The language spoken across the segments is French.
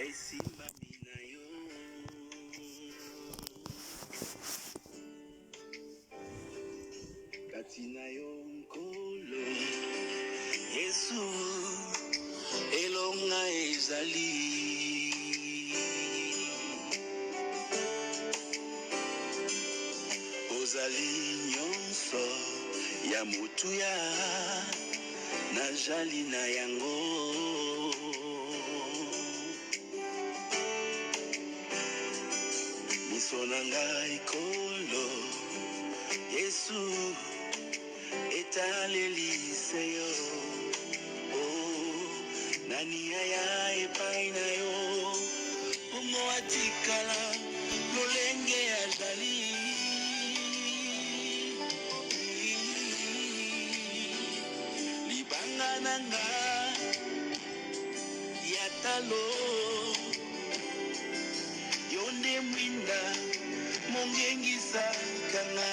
esimbami na yo kati na yo nkolo Yesu elonga ezali ozali nyonso ya motuya najali na yango miso na ngai kolo Yesu etaleli se yo nani aya epai na yo omo atikala lolenge azali libanga nanga ya talo yonde mwinda mongengisa kanga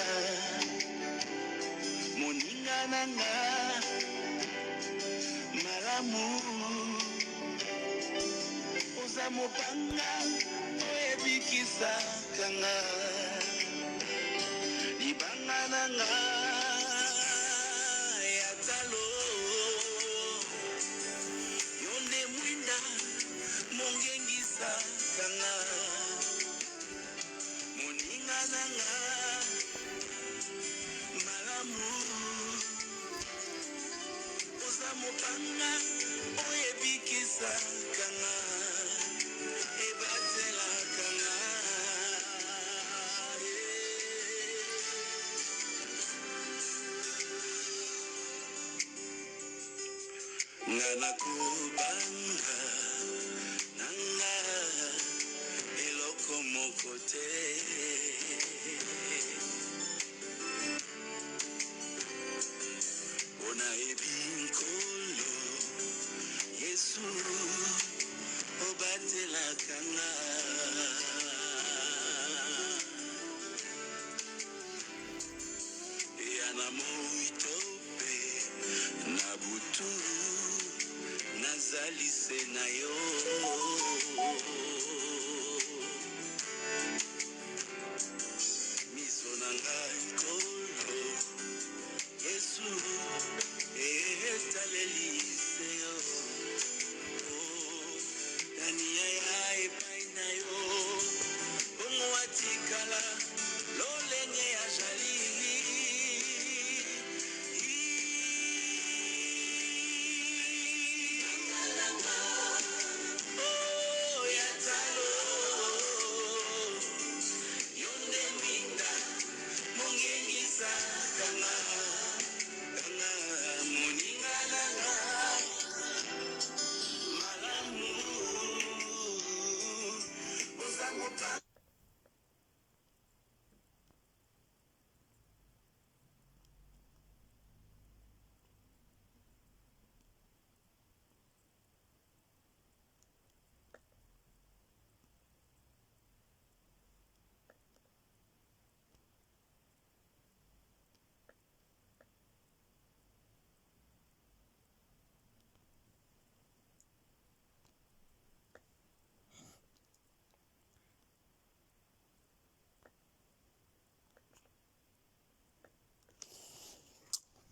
moninga nanga malamu oza mopanga oyebikisa kanga libanga nanga ya talo yonde mwinda mongengisa kanga moninga nanga malamu oza mopanga oyebikisa kanga ebatela kanga nga nakobanga nanga eloko moko te ona ebi nkolo Yesu obatelaka nga ya na moito pe na butu nazali se na yo miso na ngai kolo Yesu etaleli se yo nani aya epai na yo bongo atikala lolenge azali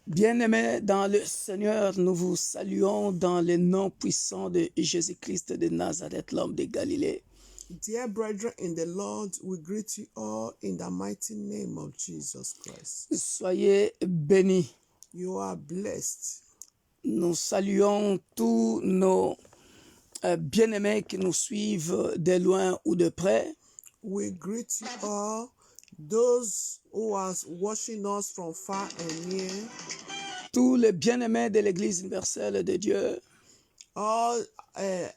Bien-aimés dans le Seigneur, nous vous saluons dans le nom puissant de Jésus-Christ de Nazareth, l'homme de Galilée. Dear brethren in the Lord, we greet you all in the mighty name of Jesus Christ. Soyez bénis. You are blessed. Nous saluons tous nos bien-aimés qui nous suivent de loin ou de près. We greet you all, those who are watching us from far and near. Tous les bien-aimés de l'Église universelle de Dieu. All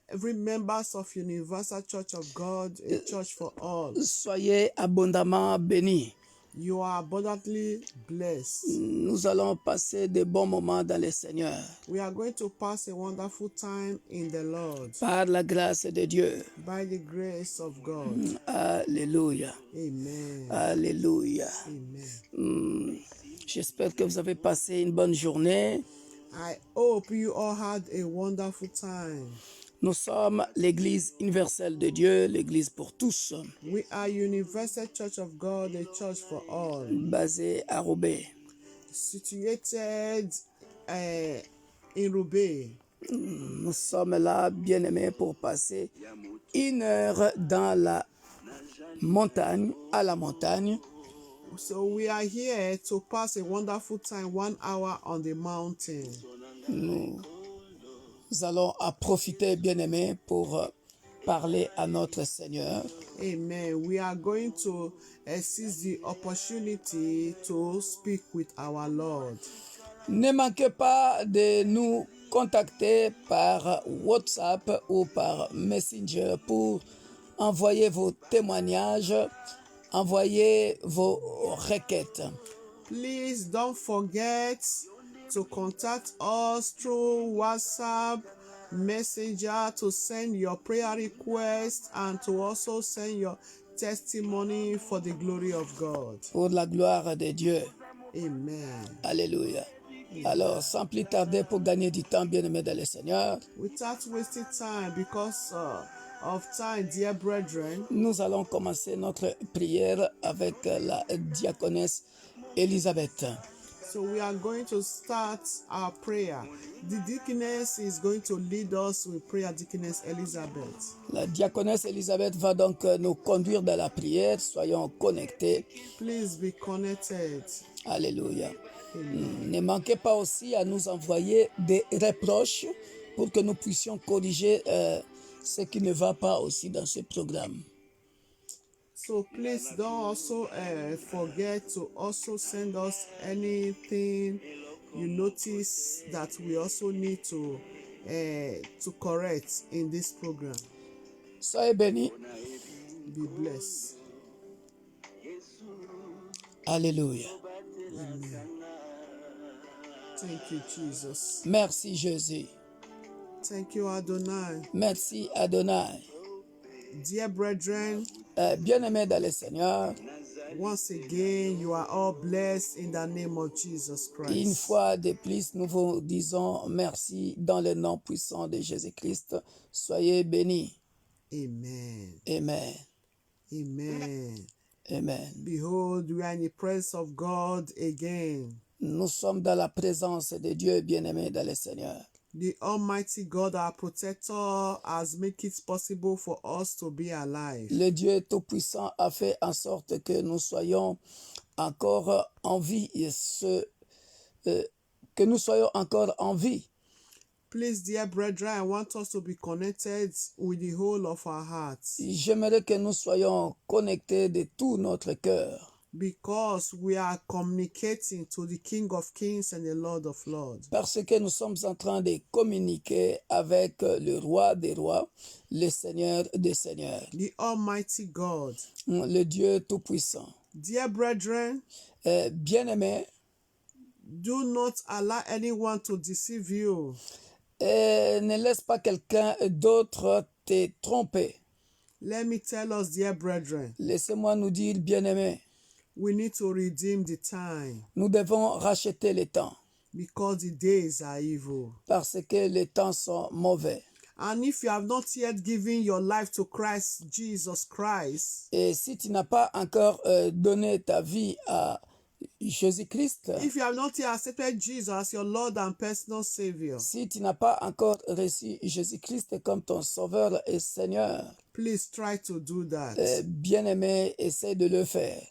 every members of Universal Church of God, a church for all. Soyez abondamment bénis. You are abundantly blessed. Nous allons passer de bons moments dans le Seigneur. We are going to pass a wonderful time in the Lord. Par la grâce de Dieu. By the grace of God. Alléluia. Amen. Alléluia. Amen. J'espère que vous avez passé une bonne journée. I hope you all had a wonderful time. Nous sommes l'Église universelle de Dieu, l'Église pour tous, We are Universal Church of God, a church for all, basée à Roubaix. situated in Roubaix. Nous sommes là, bien-aimés, pour passer 1 heure dans la montagne, à la montagne, So we are here to pass a wonderful time, 1 hour on the mountain. nous allons en profiter, bien-aimés, pour parler à notre Seigneur. Amen. We are going to seize the opportunity to speak with our Lord. Ne manquez pas de nous contacter par WhatsApp ou par Messenger pour envoyer vos témoignages, envoyer vos requêtes. Please don't forget to contact us through WhatsApp, Messenger to send your prayer request and to also send your testimony for the glory of God. Pour la gloire de Dieu. Amen. Alléluia. Alors, sans plus tarder, pour gagner du temps, bien-aimés dans le Seigneur, Without wasting time, because of time, dear brethren, nous allons commencer notre prière avec la diaconesse Elisabeth. so we are going to start our prayer. The deaconess is going to lead us with prayer, Deaconess Elizabeth. La diaconesse Elisabeth va donc nous conduire dans la prière. Soyons connectés. Please be connected. Alléluia. Ne manquez pas aussi à nous envoyer des reproches pour que nous puissions corriger ce qui ne va pas aussi dans ce programme. So please don't also forget to also send us anything you notice that we also need to correct in this program. Soyez bénis. Be blessed. Alléluia. Thank you, Jesus. Merci Jésus. Thank you, Adonai. Merci Adonai. Dear brethren, Bien-aimés dans le Seigneur, once again, you are all blessed in the name of Jesus une Christ. fois de plus, nous vous disons merci dans le nom puissant de Jésus-Christ. Soyez bénis. Amen. Amen. Amen. Amen. Behold, we are in the presence of God again. Nous sommes dans la présence de Dieu, bien-aimés dans le Seigneur. The Almighty God, our protector, has made it possible for us to be alive. Le Dieu Tout-Puissant a fait en sorte que nous soyons encore en vie, que nous soyons encore en vie. Please, dear brethren, I want us to be connected with the whole of our hearts, J'aimerais que nous soyons connectés de tout notre cœur, because we are communicating to the King of Kings and the Lord of Lords. parce que nous sommes en train de communiquer avec le roi des rois, le Seigneur des seigneurs, The Almighty God. le Dieu Tout-Puissant. Dear brethren, Bien-aimés, do not allow anyone to deceive you. ne laisse pas quelqu'un d'autre te tromper. Let me tell us, dear brethren, Laissez-moi nous dire, bien-aimés, we need to redeem the time, nous devons racheter le temps because the days are evil. parce que les temps sont mauvais. And if you have not yet given your life to Christ, Jesus Christ, Et si tu n'as pas encore donné ta vie à Jésus-Christ, if you have not yet accepted Jesus as your Lord and personal Savior, si tu n'as pas encore reçu Jésus-Christ comme ton Sauveur et Seigneur, please try to do that. bien-aimé, essaie de le faire.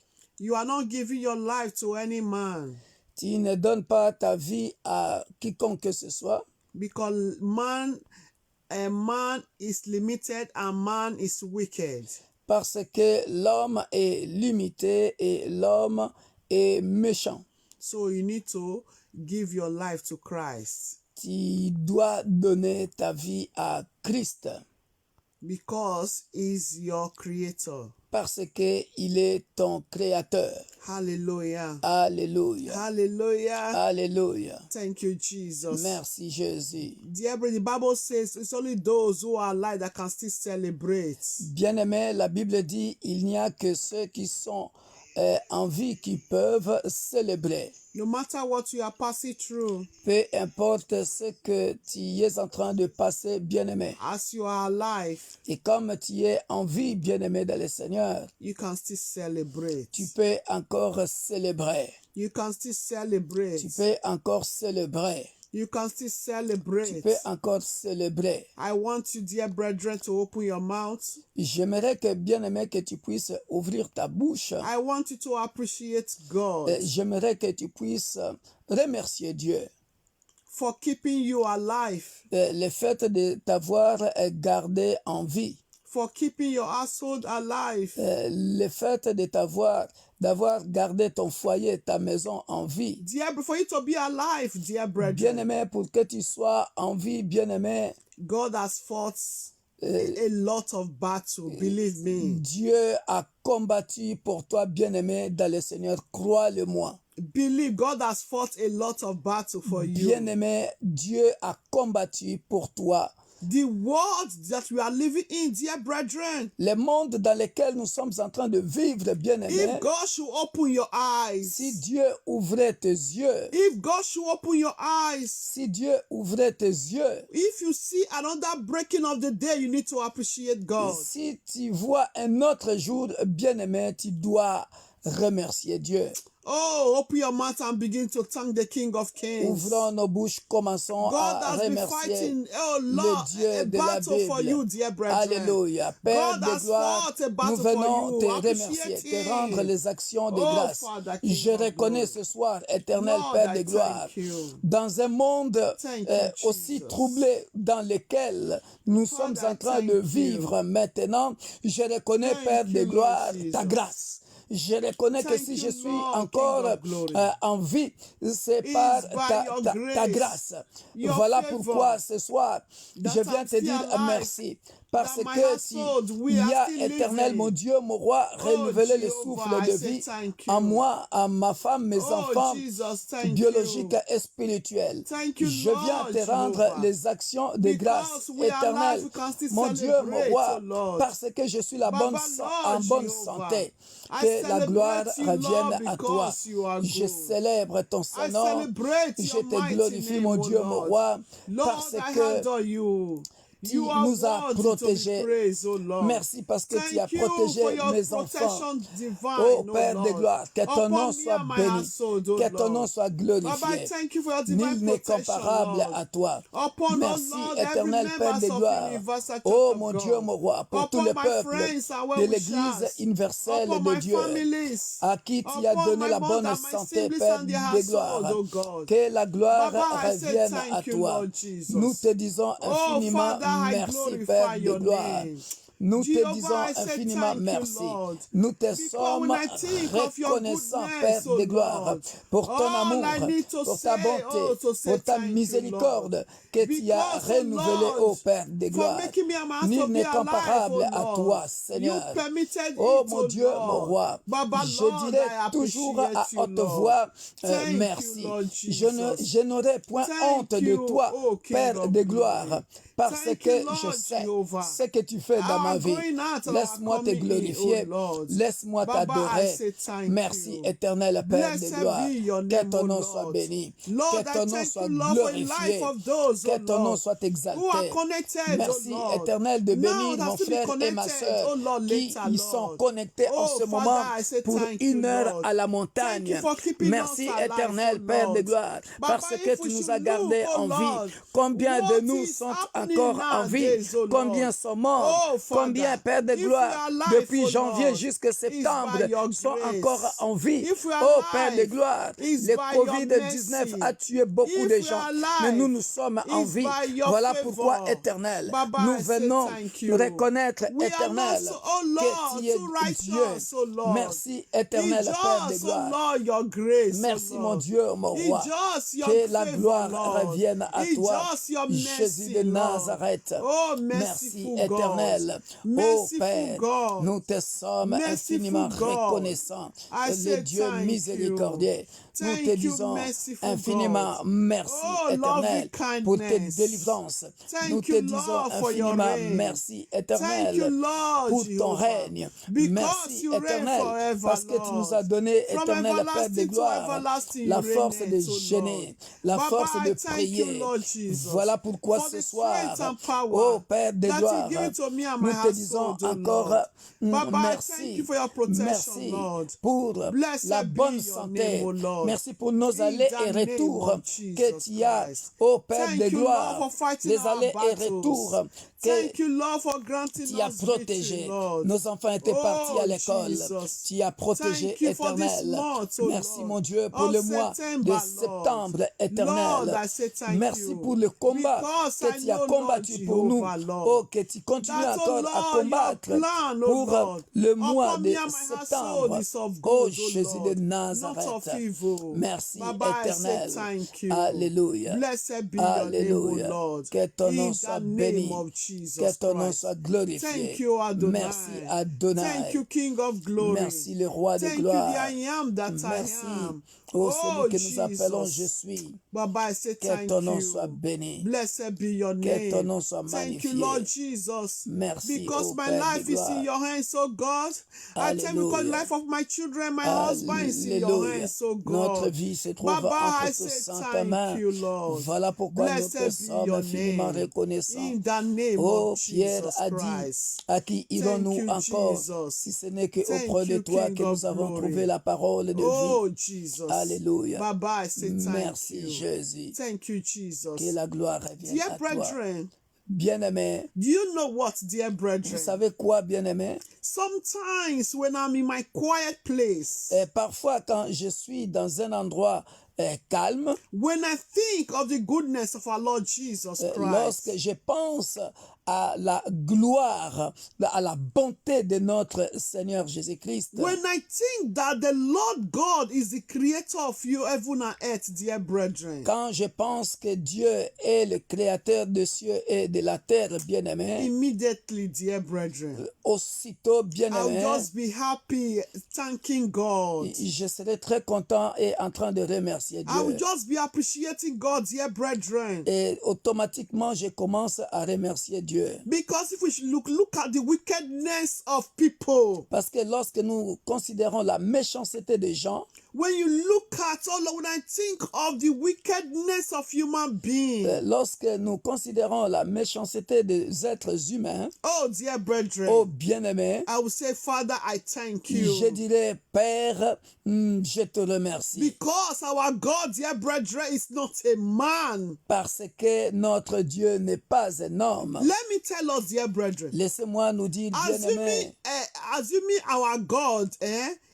You are not giving your life to any man, Tu ne donnes pas ta vie à quiconque que ce soit, because man is limited and man is wicked. parce que l'homme est limité et l'homme est méchant. So you need to give your life to Christ, Tu dois donner ta vie à Christ because he's your creator. parce qu'il est ton créateur. Hallelujah. Alléluia. Hallelujah. Alléluia. Thank you, Jesus. Merci Jésus. Dear brother, the Bible says it's only those who are alive that can still celebrate. Bien-aimé, la Bible dit il n'y a que ceux qui sont en vie qui peuvent célébrer. No matter what you are passing through, Peu importe ce que tu es en train de passer, bien-aimé. as you are alive, Et comme tu es en vie, bien-aimé dans le Seigneur, you can still celebrate. tu peux encore célébrer. You can still celebrate. Tu peux encore célébrer. You can still Tu celebrate. peux encore célébrer. I want you, dear brethren, to open your mouth. J'aimerais que, bien-aimé, que tu puisses ouvrir ta bouche. I want you to appreciate God J'aimerais que tu puisses remercier Dieu. for keeping you alive, Le fait de t'avoir gardé en vie. for keeping your household alive, Le fait de d'avoir gardé ton foyer, ta maison en vie. for you to be alive, dear brethren. Bien-aimé, pour que tu sois en vie, bien-aimé, God has fought a lot of battle, believe me. Dieu a combattu pour toi, bien-aimé, dans le Seigneur. Crois-le-moi. Believe God has fought a lot of battle for you. Bien-aimé, Dieu a combattu pour toi. The world that we are living in, dear brethren, Le monde dans lequel nous sommes en train de vivre, bien-aimé, if God should open your eyes, si Dieu ouvrait tes yeux, if God should open your eyes, si Dieu ouvrait tes yeux, if you see another breaking of the day, you need to appreciate God. si tu vois un autre jour, bien-aimé, tu dois remercier Dieu. Oh, open your mouth and begin to thank the King of Kings. Ouvrons nos bouches, commençons God à has been remercier fighting, oh le Lord, Dieu a de la battle for you, Bible. dear brethren. Alléluia. Père God de has gloire, fought a nous battle venons for te you. remercier, Appreciate te rendre Him. les actions de Oh, grâce. Father, King Je of reconnais glory. ce soir, éternel Lord, Père I de gloire, thank you. dans un monde Thank you, aussi Jesus. troublé dans lequel nous Father, sommes en train de thank you. vivre maintenant, je reconnais, Thank Père de you, Lord gloire, Jesus. ta grâce. Je reconnais que Thank si you, je suis Lord, encore King of glory. en vie, c'est It par is by your ta grace, grâce. your Voilà favor, pourquoi ce soir, that je viens I'm te still dire alive, merci. Parce that my que household, we tu are as, still éternel, living. mon Dieu, mon roi, renouvelé le Jehovah, souffle de I say vie thank you. en moi, en ma femme, mes Oh, enfants, Jesus, thank biologiques you. et spirituels. Thank you, Je viens Lord te rendre Jehovah. les actions de grâce Because we are alive, éternelles. we can still Mon Dieu, mon celebrate, roi, oh Lord. parce que je suis Baba, en Lord bonne Jehovah, santé. I Que la gloire celebrate you, revienne Lord, à toi. because you are Je good. célèbre ton I Saint-Nom. celebrate Je your te mighty glorifie, name, mon O Dieu, mon Lord. roi, Lord, parce I que adore you. tu You are nous as worthy to be protégés. praised, O Lord. Merci parce que tu as Thank you protégé for your mes enfants. protection divine, Oh O Père de Lord. gloire, que ton nom Upon me soit and my béni, household, O que ton nom Lord. soit Baba, I glorifié. thank you for your divine Nul n'est protection, comparable Lord. à toi. Upon, Merci, O Lord, éternel every Père members de of gloire. Universal Church Oh of mon God. Dieu, mon roi, pour tout Upon le my peuple friends and de well-wishers. l'Église universelle Upon de my Dieu, families. à qui tu as Upon donné my la mother, bonne my santé, siblings Père and their de household, gloire. oh God. Que la gloire Baba, I say revienne à thank you, toi. Lord Jesus. Nous te disons Oh, infiniment Father, I merci, glorify Père de your gloire. name. Nous te Jehovah, disons I say infiniment thank merci. you, Lord. Nous te Because sommes when I think of your reconnaissants, goodness, Père oh de gloire, Lord, pour ton all amour, I need to pour ta say, bonté, to say pour ta thank you, miséricorde Lord. que tu as Because, oh renouvelée, ô Lord, Père de for gloire. making me and my house to Nul be n'est alive, oh comparable à Lord. toi, You Seigneur. permitted Oh it, mon oh Dieu, mon Lord. roi, Baba, je Lord, dirai I toujours à appreciate you, haute Lord. voix Thank you, merci. Lord Je Jesus. n'aurai point Thank honte de you, toi, oh King Père of de glory. gloire, parce Thank que you, je Lord sais Jehovah. ce que tu fais dans ma Our vie. going out and our Laisse-moi te coming in, glorifier, oh Lord. laisse-moi Baba, I t'adorer. say thank Merci, you. éternel Père de Blessed gloire. be your Que name, ton O nom soit Lord. béni, Lord, que I ton nom thank soit you, Lord, for the life glorifié, of those, que oh ton nom Lord, soit who are exalté. connected, Merci, oh Lord. éternel, de Now bénir that mon still be frère et ma connected, soeur oh Lord, qui later, y sont Lord. connectés en Oh, ce Father, moment I say pour thank you, 1 heure Lord. à la Thank montagne. you for keeping Merci, us alive, éternel oh Père de Lord. gloire, Baba, parce que if we tu nous should as look, gardés oh en vie. Lord, Combien de what nous is sont happening encore en vie? nowadays, oh Combien Lord? sont morts? Oh, Father, Combien, Père de if we gloire, are alive, depuis oh janvier Lord, jusqu'à it's septembre, by your sont grace. encore en vie? If we are Oh, Père de alive, gloire, it's le by your COVID-19 mercy. a tué beaucoup If de we gens, are mais alive, nous sommes en it's vie. by your Voilà favor. pourquoi, éternel, Baba, nous I say venons thank you. reconnaître, We are éternel, not, oh que Lord, tu es too Dieu. righteous, oh Lord. Merci, éternel It's Père de just, oh gloire. Lord, your grace, Merci, oh mon Lord. Dieu, mon roi. It's just your Que la favor, gloire Lord. revienne à It's toi. just your Jésus mercy, de Lord. Nazareth. Oh, Merci merciful éternel. God. Oh Merciful Père, God. nous te sommes Merciful infiniment God. reconnaissants. I Le say Dieu thank miséricordieux, you. nous te Thank you, disons merciful infiniment God. merci Oh, éternel loving pour tes kindness. délivrances. Nous Thank te you, disons Lord, for your infiniment reign. merci Thank you, éternel Lord pour ton Jehovah. règne. Because Merci you reign éternel forever, parce que tu nous as Lord. donné From éternel Père de everlasting to gloire everlasting, la you force reign, de so Lord. gêner, la Baba, force I de thank you, prier. Lord Jesus, Voilà pourquoi for ce the strength soir, and power ô Père de that you gloire, give it to me and nous my te disons household, oh encore Lord. Baba, I thank you merci, for your protection, merci Lord. pour Blessed la be bonne your santé, name, O Lord. merci pour nos In allées the et name retours of que Jesus tu as, Christ. ô Père Thank de you, Lord, gloire, for fighting les our allées et battles. retours que Thank you, Lord, for granting tu as us victory, protégé. Lord. Nos enfants étaient partis à Oh, l'école. Jesus. Tu as protégé Thank you for this éternel. month, oh Merci Lord, mon Dieu pour of le mois de September, Lord. septembre Lord, éternel. I say thank Merci you. pour le combat Because que I tu as know, Lord combattu pour nous. Jehovah, Lord, Oh, que tu continues that, oh encore à Lord, combattre your plan, oh pour Lord, le mois upon de me and my household septembre. is of Oh good, oh Jésus de Lord, not of Nazareth. evil. Merci Baba, I say éternel. thank you. Alléluia. Blessed be your name, oh Alléluia. Lord. Que ton nom In soit the name béni. of Que Jesus ton nom Christ. soit glorifié. Thank you, Adonai. Merci Thank Adonai. you, King of Glory. Merci le roi de Thank you, the gloire. I am that Merci. I am. Oh, Oh, celui que nous appelons Je Jesus. suis. Baba, I say Que thank ton nom you. soit béni. Blessed be your Que ton name. nom soit Thank you, magnifié. Lord Jesus. Merci, Because ô my Père de life is in gloire. your hands, oh God. I thank you because the Alléluia. life of my children, my husband is in your Alléluia. hands, oh Notre God. vie se trouve Baba, I entre tes say saintes thank mains. you, Lord. Voilà pourquoi nous te Blessed be sommes your infiniment name. reconnaissants. In the name Oh, of Pierre Jesus a dit, Christ. à qui Thank irons-nous you, encore Jesus. si ce n'est que Thank auprès de you, toi King que of nous avons Glory. trouvé la parole de vie. Oh, Jesus. Alléluia. Baba, I say thank Merci you. Jésus. Thank you, Jesus. Que la gloire revienne Dear à toi. brethren, Bien-aimé, do you know what, dear vous brethren? savez quoi, bien-aimé? Sometimes when I'm in my quiet place, Parfois, quand je suis dans un endroit calme, when I think of the goodness of our Lord Jesus lorsque Christ, je pense à la gloire, à la bonté de notre Seigneur Jésus-Christ, when I think that the Lord God is the creator of you, heaven and earth, dear brethren, quand je pense que Dieu est le créateur des cieux et de la terre, bien-aimé, immediately, dear brethren, aussitôt, I'll bien-aimé, just be happy, thanking God. je serai très content et en train de remercier I will Dieu. just be appreciating God, dear brethren. Et automatiquement, je commence à remercier Dieu. Because if we should look at the wickedness of people, Parce que lorsque nous considérons la méchanceté des gens, when you look at, when I think of the wickedness of human beings, lorsque nous considérons la méchanceté des êtres humains, oh dear brethren, oh bien-aimé, I will say, Father, I thank je you. dirais, Père, je te remercie. Because our God, dear brethren, is not a man. Parce que notre Dieu n'est pas un homme. Let me tell us, dear brethren, Laissez-moi nous dire, bien-aimé, assuming our God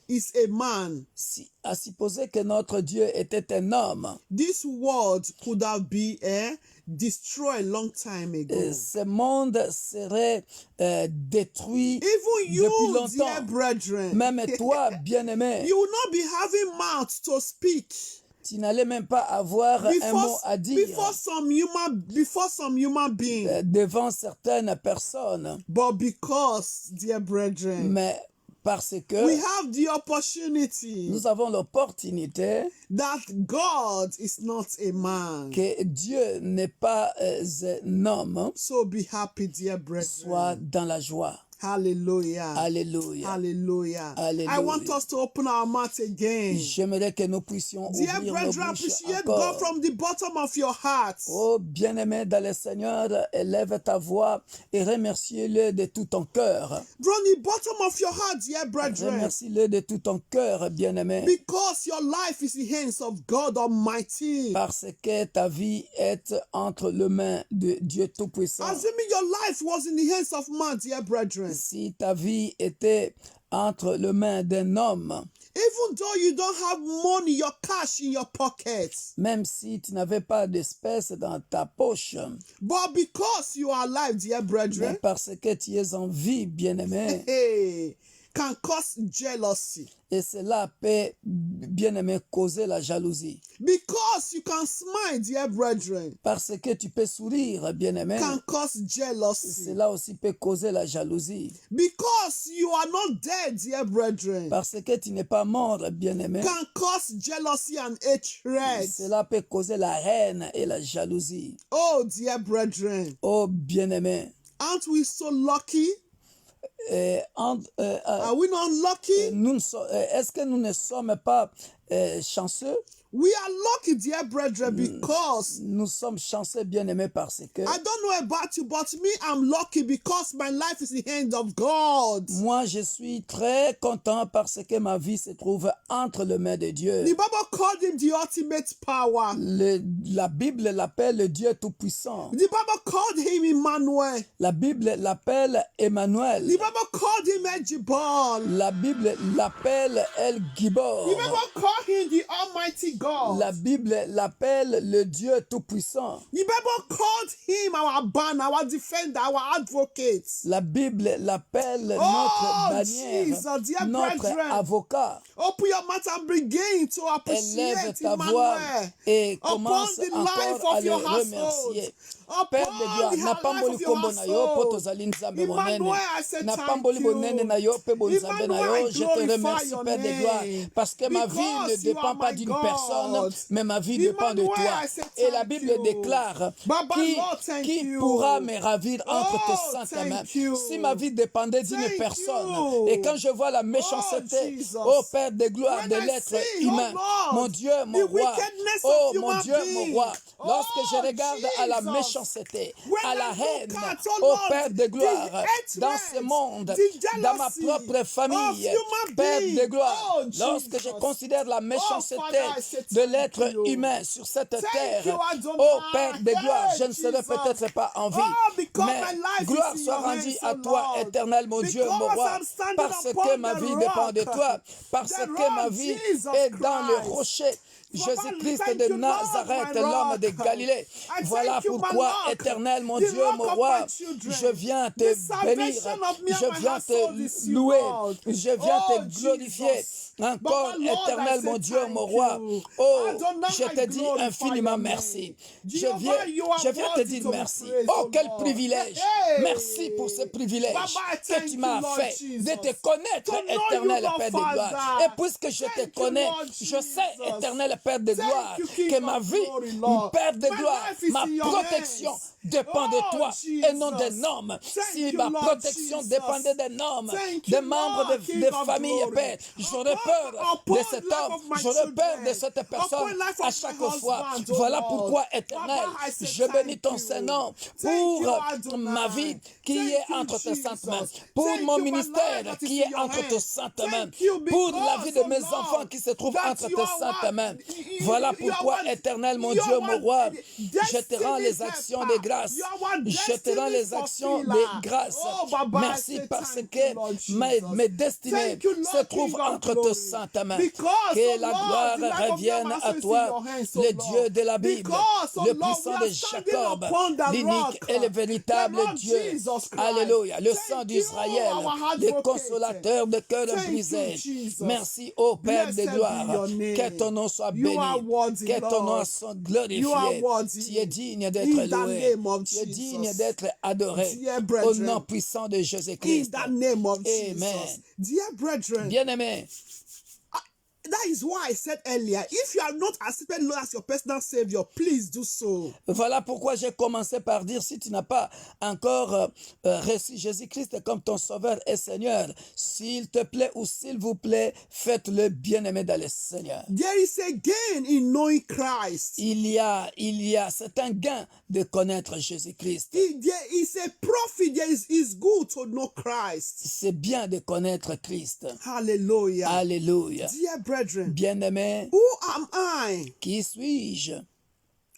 is a man, à supposer que notre Dieu était un homme, this world could have been destroyed long time ago. ce monde serait détruit Even depuis you, dear longtemps. brethren, Même toi, bien-aimé, you will not be having mouth to speak tu n'allais même pas avoir un mot à dire before some human being. devant certaines personnes. But because, dear brethren, Mais parce we que have the opportunity nous avons l'opportunité that God is not a man. que Dieu n'est pas un homme, So be happy, dear soit brethren. dans la joie. Hallelujah. Alléluia. Hallelujah. Hallelujah. I want us to open our mouth again. J'aimerais que nous puissions Dear ouvrir nos brethren, bouches appreciate God encore. from the bottom of your heart. Oh, bien-aimé dans le Seigneur, élève ta voix et remercie-le de tout ton cœur. From the bottom of your heart, dear brethren. Remercie-le de tout ton cœur, bien-aimé. Because your life is in the hands of God Almighty. Parce que ta vie est entre les mains de Dieu Tout-Puissant. Assuming your life was in the hands of man, dear brethren. Si ta vie était entre les mains d'un homme, Even though you don't have money, your cash in your pocket. même si tu n'avais pas d'espèces dans ta poche, But because you are alive, dear mais brethren, parce que tu es en vie, bien-aimé, hey, can cause jealousy. Et cela peut, bien aimé, causer la jalousie. Because you can smile, dear brethren, Parce que tu peux sourire, bien aimé. can cause jealousy. Cela aussi peut causer la jalousie. Because you are not dead, dear brethren, Parce que tu n'es pas mort, bien aimé. can cause jealousy and hatred. Cela peut causer la haine et la jalousie. Oh, dear brethren, Oh, bien aimé. aren't we so lucky? Are Are we not lucky? est-ce que nous ne sommes pas chanceux? We are lucky, dear brethren, because Nous sommes chanceux, bien aimés, parce que I don't know about you, but me, I'm lucky because my life is in the hands of God. moi, je suis très content parce que ma vie se trouve entre les mains de Dieu. The Bible called him the ultimate power. La Bible l'appelle le Dieu Tout-Puissant. The Bible called him Emmanuel. La Bible l'appelle Emmanuel. The Bible called him Ejibal. La Bible l'appelle El Gibor. The Bible called him the Almighty God. La Bible l'appelle le Dieu Tout-Puissant. The Bible called him our banner, our defender, our advocate. La Bible l'appelle Oh, notre bannière, Jesus, dear notre brethren. avocat. Open your mouth and begin to Élève appreciate ta voix Emmanuel et upon commence the encore life à of le your household. remercier. Père de gloire, Upon the napamboli life of your kombo na yo po household. tozali nzambe monene. Emmanuel, I say thank Napamboli you. bonene na yo pe bonzambe na Emmanuel, yo. I Je te glorify remercie, your Père de gloire, name. parce que ma vie ne Because you dépend are pas my d'une God. personne, mais ma vie dépend de Emmanuel, toi. I say Et la thank Bible you. déclare Baba, qui, Lord, thank qui you. pourra me ravir entre Oh, tes saintes thank mains. you. Si ma vie dépendait d'une Thank personne, you. et quand je vois la méchanceté, Jesus. oh Père de gloire, When de I l'être see, humain, oh Lord, mon Dieu, mon the roi, wickedness oh of mon human Dieu, mon being. roi, lorsque je Oh, regarde à la Jesus. méchanceté, When à la I look haine, at, oh au Lord, Père de gloire, the dans hatred, ce monde, the dans ma jealousy propre famille, of human Père being. de gloire, Oh, lorsque je Jesus. considère la méchanceté Father, I say de thank l'être you. humain sur cette Thank terre, you, Adonai. oh Père de gloire, Hey, je ne serai Jesus. peut-être pas en vie, Oh, because mais my life gloire is in soit your rendue hands, à oh toi, Lord. éternel mon Dieu, mon Because roi, I'm standing parce upon que ma the vie dépend de rock. toi, parce The que ma rock, vie Jesus est dans le Christ. rocher. Jésus-Christ Thank de you, Nazareth, Lord, my l'homme de rock. Galilée. I Voilà thank you, my pourquoi, rock, éternel mon the Dieu, rock mon of roi, my children, je viens the te bénir, salvation of me and je my viens household is te you, louer, Lord. je viens Oh, te glorifier. Jesus. Encore, Baba, Lord, éternel I say mon Dieu, thank mon roi. you. Oh, Adonai, je te I dis glorify infiniment your merci. name. Je Jehovah, viens, you are je viens te worthy dire to be merci. praised, Oh, O quel Lord. privilège. Hey. Merci pour ce privilège Baba, I que thank tu you, m'as Lord fait Jesus. de te connaître, To know éternel you, Lord Père de gloire. Father. Et puisque je te Thank you, connais, Lord je sais, Jesus. éternel Père de Thank gloire, you, King que ma of vie, glory, Lord. Père de My gloire, life is ma in your protection hands. dépend de Oh, toi et non des Jesus. normes. Thank Si you, ma Lord protection Jesus. dépendait des normes, Thank des you, membres Lord, King de of famille, glory. Père, j'aurais peur Upon de the cet life homme, of my j'aurais peur children. de cette personne Upon life à of chaque my fois. husband, oh Voilà Lord. pourquoi, éternel, Baba, I say je bénis thank ton you. Saint-Nom Thank you, pour Adonai. ma vie qui Thank est you, entre tes saintes mains, Jesus. pour Thank mon you, my life ministère that is qui in est your entre tes hands. saintes Thank mains, you, pour la vie de because, mes oh enfants Lord, qui se trouvent that entre you tes are saintes what- mains. you- Voilà you are pourquoi, what- éternel mon you are Dieu, mon what roi, je te rends destiny les actions de helper. grâce. You are what Je te rends destiny les actions fulfiller. de grâce. Oh, Baba, I Merci say parce thank que you, Lord mes Jesus. destinées Thank you, Lord, se trouvent King of entre glory. tes saintes mains. Because, Que oh la Lord, gloire the life of me and revienne my à household is in toi, your hands, oh le Lord. Dieu de la Bible, Because, oh le Lord, puissant we de are standing Jacob, upon the l'unique rock, et le the véritable rock Dieu. Jesus Christ. Alléluia, le Thank sang you, d'Israël, our le advocate. consolateur de cœur Thank you, brisé. Jesus. Merci, ô Père de Blessed be gloire, your name. que ton nom soit You are béni, worthy, que ton nom Lord. soit You are glorifié. worthy. Tu es digne In d'être the loué, name of tu es Jesus. digne d'être adoré. Dear Au brethren, nom puissant de in Jésus-Christ. the name of Amen. Jesus. Dear brethren, Bien-aimé, that is why I said earlier, if you are not accepted Lord as your personal Savior, please do so. voilà pourquoi j'ai commencé par dire, si tu n'as pas encore reçu Jésus-Christ comme ton Sauveur et Seigneur, s'il te plaît ou s'il vous plaît, faites-le bien-aimé dans le Seigneur. There is a gain in knowing Christ. Il y a, c'est un gain de connaître Jésus-Christ. There is a profit. It's good to know Christ. C'est bien de connaître Christ.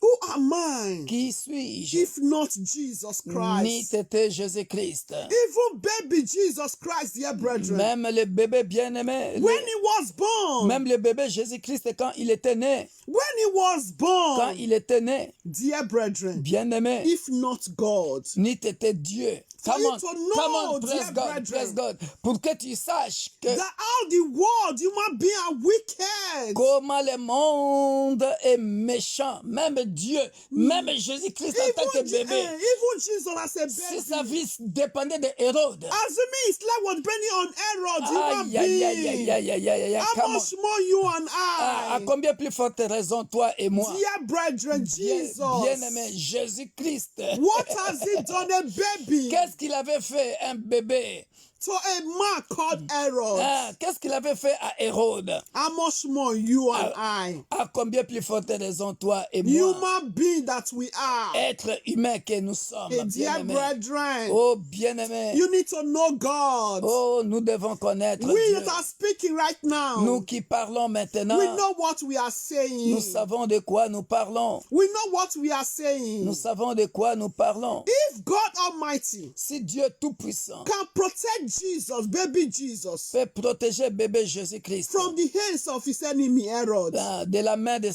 Who am I Qui suis-je? if not Jesus Ni Christ? t'étais Jésus-Christ. Even baby Jesus Christ, dear brethren, Même le bébé bien-aimé, when he was born, même le bébé Jésus-Christ, quand il était né, when he was quand born, il était né, dear brethren, bien-aimé, if not God, ni t'étais Dieu. For Come you on, to come know, on, dear praise God, brethren, praise God. Pour que tu saches que that all the world, human beings are wicked. comment le monde est méchant. Même Dieu, même Jésus-Christ en tant que bébé. Even Jesus as a Si sa baby. vie dépendait de Hérode. Assuming his life was depending on Herod, human Aïe, aïe, aïe, being. aïe, aïe, aïe, aïe. How Come much on. more you and À I? combien plus forte raison, toi et moi? Dear brethren, Jesus. Bien-aimé Jésus-Christ. What has he done, a baby, Qu'est-ce qu'il avait fait, un bébé? to a man called Herod? Ah, qu'est-ce qu'il avait fait à Hérode? How much more you and I? À combien plus forte raison, toi et moi? Human being that we are. Être humain que nous sommes, Hey, dear bien-aimé. brethren, Oh, bien-aimé. you need to know God. Oh, nous devons connaître We Dieu. that are speaking right now, Nous qui parlons maintenant, we know what we are saying. nous savons de quoi nous parlons. We know what we are saying. Nous savons de quoi nous parlons. If God Almighty Si Dieu Tout-Puissant can protect Jesus, baby Jesus, peut protéger bébé Jésus-Christ from the hands of his enemy Herod, de la main de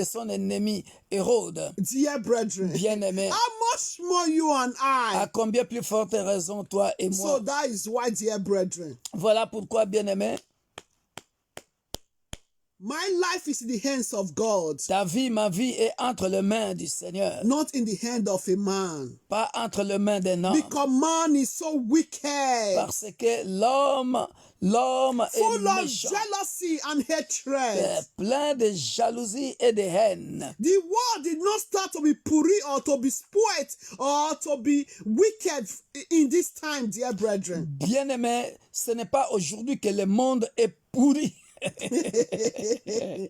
son ennemi Hérode, dear brethren, bien-aimé, how much more you and à I? combien plus forte raison toi et moi? So that is why, dear brethren, Voilà pourquoi, bien-aimé, my life is in the hands of God, ta vie, ma vie est entre les mains du Seigneur, not in the hand of a man. pas entre les mains d'un homme. Because man is so wicked, Parce que l'homme est full of méchant, jealousy and hatred. plein de jalousie et de haine. The world did not start to be puri or to be spoilt or to be wicked in this time, dear brethren. Bien-aimé, ce n'est pas aujourd'hui que le monde est pourri.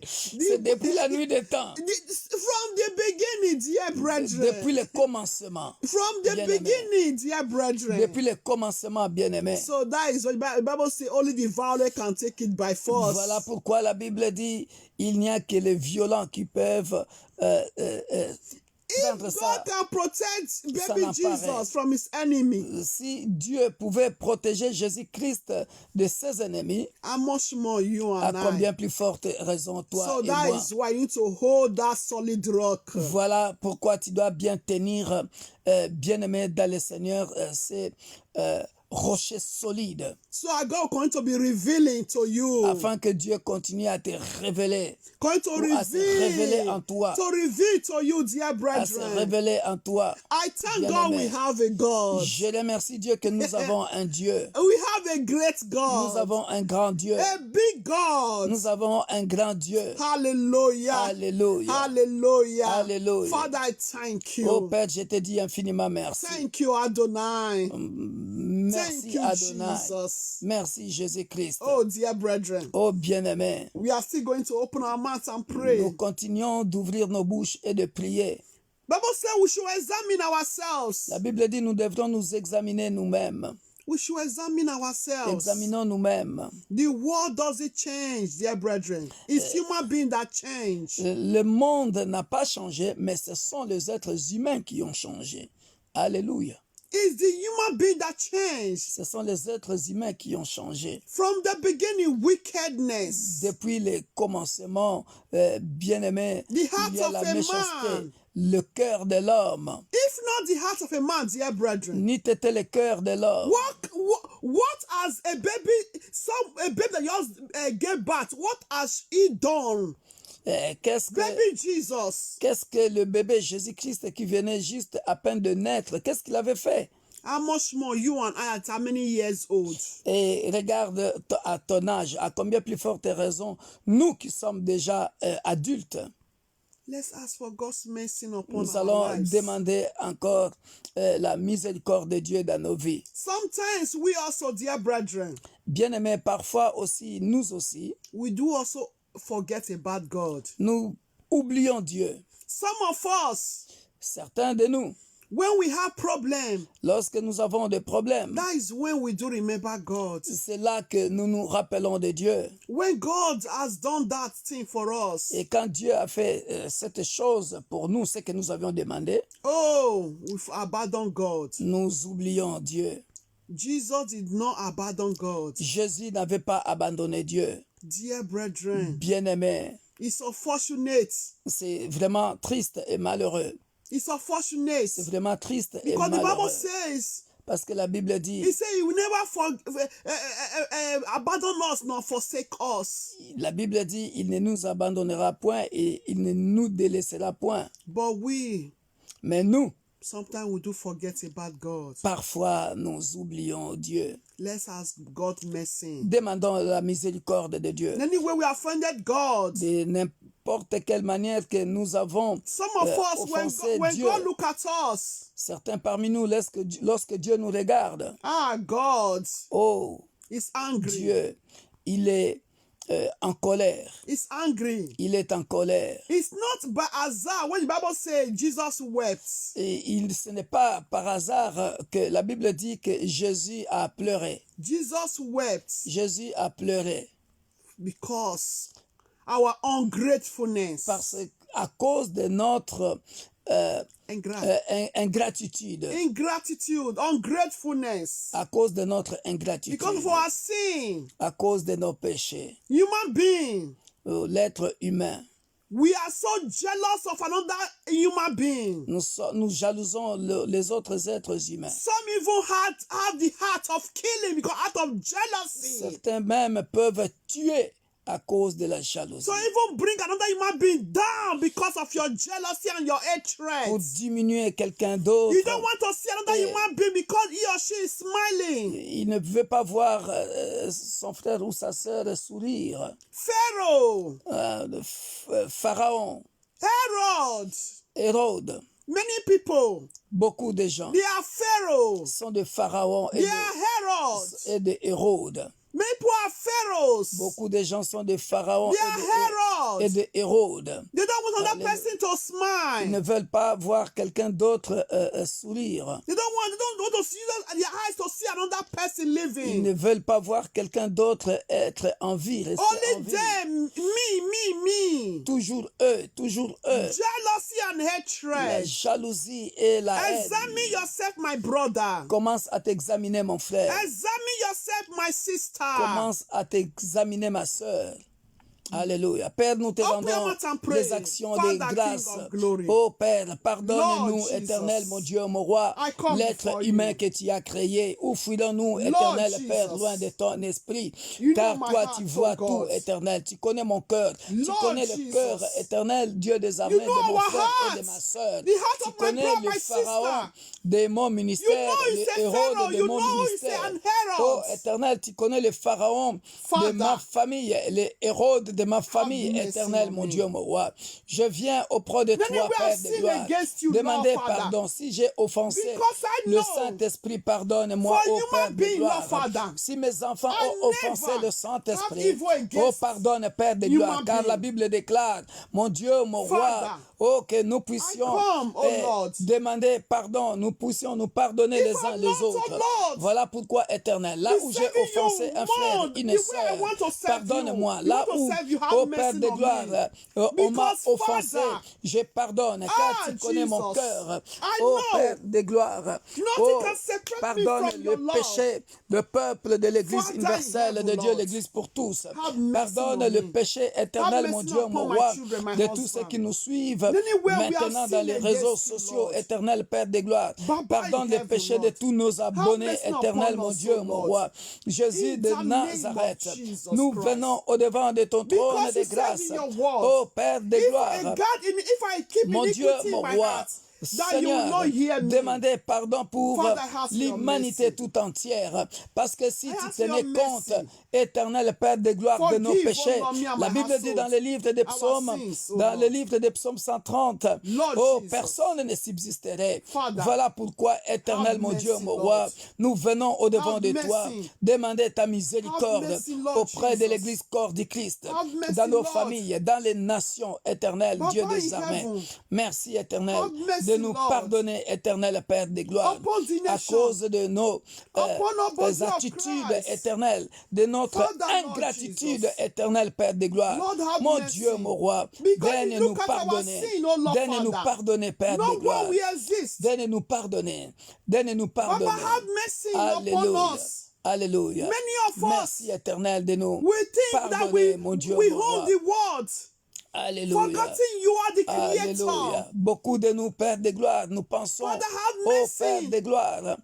C'est depuis la nuit des temps, From the beginning, dear brethren. depuis le commencement, From the bien-aimé. beginning, dear brethren. depuis le commencement, bien-aimé. So that is what the Bible says, only the violent can take it by force. Voilà pourquoi la Bible dit, il n'y a que les violents qui peuvent prendre If ça. God can protect Ça baby n'apparaît. Jesus from his enemy, Si Dieu pouvait protéger Jésus-Christ de ses ennemis, how much more you à and I? combien plus forte raison toi So et that moi. is why you need to hold that solid rock. Voilà pourquoi tu dois bien tenir, bien-aimé dans le Seigneur, ces rochers solides, So God going to be revealing to you. afin que Dieu continue à te révéler, Going to à se révéler en toi, to reveal to you, dear à se brethren. révéler en toi. I thank Bien-aimé. God we have a God. Je remercie Dieu que nous avons un Dieu. We have a great Nous God. avons un grand Dieu. A big God. Nous avons un grand Dieu. Hallelujah. Alléluia. Hallelujah. Hallelujah. Father, I thank you. Oh Père, je te dis infiniment merci. Thank you, Adonai. Merci Thank you, Adonai. Jesus. Merci Jésus-Christ. Oh, dear brethren, Oh bien-aimé, we are still going to open our mouths and pray. nous continuons d'ouvrir nos bouches et de prier. Bible says we should examine ourselves. La Bible dit nous devrons nous examiner nous-mêmes. We should examine ourselves. Examinons nous-mêmes. The world doesn't change, dear brethren. It's human beings that change. Le monde n'a pas changé, mais ce sont les êtres humains qui ont changé. Alléluia. It's the human being that change. Ce sont les êtres humains qui ont changé. From the beginning, wickedness. Depuis le commencement, bien-aimé, The heart il y a of la a méchanceté. man. Le cœur de l'homme. If not the heart of a man, dear brethren, Ni t'était le cœur de l'homme. what has a baby that just gave birth, what has he done? Baby Jesus. Qu'est-ce que le bébé Jésus-Christ qui venait juste à peine de naître, qu'est-ce qu'il avait fait? How much more you and I at how many years old? Et regarde à ton âge, à combien plus forte raison, nous qui sommes déjà adultes, Let's ask for God's mercy upon nous our allons lives. demander encore la miséricorde de Dieu dans nos vies. Sometimes we also, dear brethren, Bien-aimés, parfois aussi, nous aussi, we do also forget about God. nous oublions Dieu. Some of us, Certains de nous, When we have problems, Lorsque nous avons des problèmes, that is when we do remember God. c'est là que nous nous rappelons de Dieu. When God has done that thing for us, Et quand Dieu a fait cette chose pour nous, ce que nous avions demandé, oh, we've abandoned God. nous oublions Dieu. Jesus did not abandon God. Jésus n'avait pas abandonné Dieu. Dear brethren, Bien-aimé, it's unfortunate. c'est vraiment triste et malheureux. It's unfortunate. C'est vraiment triste et Because the Bible malheureux. says, Parce que la Bible He dit, said He will never abandon us nor forsake us. la Bible dit, il ne nous abandonnera point et il ne nous délaissera point. But we, Mais nous, sometimes we do forget about God. parfois, nous oublions Dieu. Let's ask God mercy. Demandons la miséricorde de Dieu. Anyway, we offended God. De n'importe quelle manière que nous avons Some of us, offensé when Dieu. God look at us, Certains parmi nous, lorsque Dieu nous regarde, God oh, is angry. Dieu, il est en colère. He's angry. Il est en colère. It's not by hasard when the Bible says Jesus wept. Et ce n'est pas par hasard que la Bible dit que Jésus a pleuré. Jesus wept Jésus a pleuré because our ungratefulness. parce à cause de notre ingratitude. Ingratitude, ungratefulness. À cause de notre ingratitude. Because of our sin. À cause de nos péchés. Human being. L'être humain. We are so jealous of another human being. Nous jalousons les autres êtres humains. Some even have the heart of killing because out of jealousy. Certains même peuvent tuer à cause de la jalousie. So even bring another human being down because of your jealousy and your Pour hatred. diminuer quelqu'un d'autre. You don't want to see another human being because he or she is smiling. Il ne veut pas voir son frère ou sa sœur sourire. Pharaoh, Pharaon, Herod, Hérode, many people, beaucoup de gens they are Pharaohs. sont de Pharaon They are Herods. et de Hérode. Many people are Pharaohs. Beaucoup de gens sont de Pharaon They are et Herods. de Hérode. They don't want another Alléluia. person to Ils ne smile. veulent pas voir quelqu'un d'autre sourire. They don't want to see their eyes to see another person Ils living. ne veulent pas voir quelqu'un d'autre être en vie, rester en Only vie. them, me. Toujours eux, toujours eux. Jealousy and La hatred. jalousie et la haine. Examine yourself, my brother. Commence à t'examiner, mon frère. Examine yourself, my sister. Commence à t'examiner, ma sœur. Alléluia. Père, nous te Open your rendons mouth and pray. des actions Father, de grâce. King of glory. Oh Père, pardonne-nous, Lord Jesus. éternel, mon Dieu, mon roi, I come l'être before humain you. que tu as créé. Où fuirons-nous, éternel Jesus. Père, loin de ton esprit? You Car know my toi, heart, tu oh vois God. tout, éternel. Tu connais mon cœur. Tu Lord connais Jesus. le cœur, éternel, Dieu des armées, You know de mon our frère et hearts. de ma sœur. The heart Tu of my connais brother, le my Pharaon sister. de mon ministère, You know le he's a héros Pharaoh. de You mon know he's ministère. an Herod. Oh, éternel, tu connais le Pharaon de Father. ma famille, les héros de ma famille, mercy éternel, on mon me. Dieu, mon roi. Je viens auprès de Many toi, we Père have de sinned gloire. against you, Demandez Lord, Father. pardon si j'ai offensé Because I le know Saint-Esprit. Pardonne-moi, for oh human Père de being, gloire. Lord, Father, Si mes enfants I ont offensé never le have Saint-Esprit, evil against oh pardonne, Père de human gloire, car la being. Bible déclare, mon Dieu, mon roi, Father, oh que nous puissions come, oh Lord. demander pardon, nous puissions nous pardonner If les I'm uns les not, oh autres. Lord, Voilà pourquoi, éternel, là où j'ai serving you offensé un frère, more, une the way I sœur, want to serve pardonne-moi. you, Là want to où, serve you, have ô mercy Père de on gloire, me. on m'a Because, offensé, Father, je pardonne, car tu connais mon Jesus, cœur. I Ô know Père de gloire, nothing oh, can separate me pardonne from le your love. péché, le peuple de l'Église Father in universelle heaven, de Dieu, Lord, l'Église pour tous. have mercy Pardonne on le me. péché éternel, Have mon mercy Dieu, upon mon my roi, children, my de tous ceux husband. qui nous suivent Anywhere we have maintenant dans sinned les against réseaux you, sociaux, Lord. éternel Père de gloire. Baba Pardonne in les heaven, péchés de Lord. tous nos abonnés, mercy éternel, upon mon us, Dieu, O mon Lord. roi. Jésus In de the name Nazareth, of Jesus nous Christ. venons au-devant de ton trône Because de you said grâce. in your word, Ô Père de gloire, if I keep mon Dieu, iniquity in mon my roi, heart, that you will Seigneur, not hear me. demandez pardon pour Father, have your l'humanité mercy. tout entière. Parce que si I tu ask tenais your compte, mercy. éternel Père de gloire, de nos Forgive, péchés, O Lord, me and la my Bible dit household, dans le livre des our psaumes, sins, O dans le Lord. livre des psaumes 130, Lord oh, Jesus. personne ne subsisterait. Father, Voilà pourquoi, éternel, have mon Dieu, mercy, mon Lord. roi, nous venons au-devant Have de toi, mercy. demander ta Have miséricorde mercy, Lord auprès de Jesus. l'église corps du Christ, Have mercy, dans nos Lord. familles, dans les nations, éternel, Baba Dieu in des armées. heaven. Merci, éternel, Have mercy mercy, nous Lord, pardonner, éternel Père des gloires, upon the à nation, cause de nos upon our body of attitudes Christ. éternelles, de notre Father, Lord ingratitude Jesus. éternelle, Père des gloires. Lord, have Mon mercy. Dieu, mon roi, Because you daigne-nous look at our pardonner. sin, oh Lord, Daigne-nous Father. pardonner, Père Not des gloires. when we exist. Daigne-nous pardonner. Daigne-nous Baba, pardonner. have mercy upon Alléluia. us. Alléluia. Many of Merci us, éternel de nous we think that pardonner, mon Dieu, we mon own roi. the world, Alléluia. forgetting you are the Alléluia. creator. Beaucoup de nous, Père de gloire, nous pensons Father, have au mercy. Père de gloire,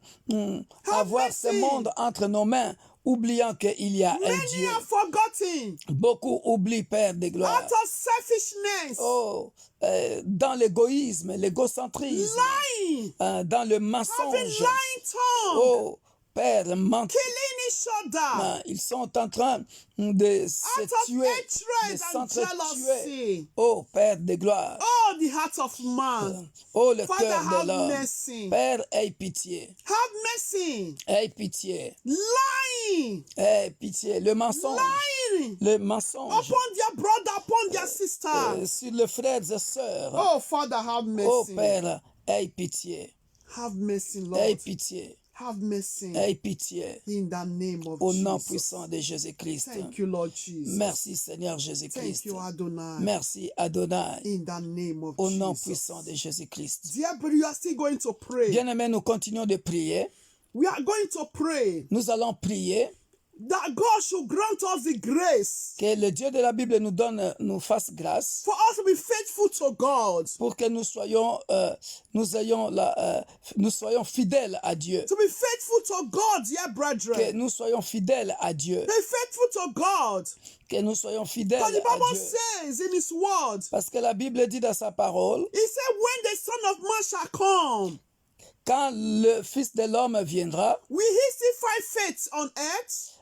avoir ce mercy. monde entre nos mains, oubliant qu'il y a un Many Dieu. are forgotten Beaucoup oublient, Père de gloire. out of selfishness, Oh, dans l'égoïsme, l'égocentrisme, lying, dans le having mensonge. lying tongue, Oh, Père, killing each other, ils sont en train de se out of tuer, de hatred and s'entretuer. jealousy. Oh, Père de gloire. Oh, the heart of man. Oh, le Father, cœur de have l'homme. mercy. Père, aie pitié. Have mercy. Aie pitié. Lying, Aie pitié. Le mensonge. lying Le mensonge upon their brother, upon their sister. sur les frères et sœurs. Oh, Father, have Oh, mercy. Père, aie pitié. Have mercy, Aie Lord. pitié. Have mercy. Aie pitié. In the name of Au nom Jesus. puissant de Jésus-Christ. Thank you, Lord Jesus. Merci, Seigneur Thank Jésus-Christ. you, Adonai. Merci, Adonai. In the name of Au nom Jesus. puissant de Jésus-Christ. Dear brother, you are still going to pray. Bien-aimés, nous continuons de prier. We are going to pray Nous allons prier that God should grant us the grace que le Dieu de la Bible nous fasse grâce for us to be faithful to God, pour que nous soyons fidèles à Dieu. to be faithful to God, dear Que brethren. nous soyons fidèles à Dieu. Be faithful to God. Que nous soyons fidèles But the à Bible Dieu. says in His word, Parce que la Bible dit dans sa parole, He said, when the Son of Man shall come, quand le Fils de l'homme viendra, will He still find faith on earth?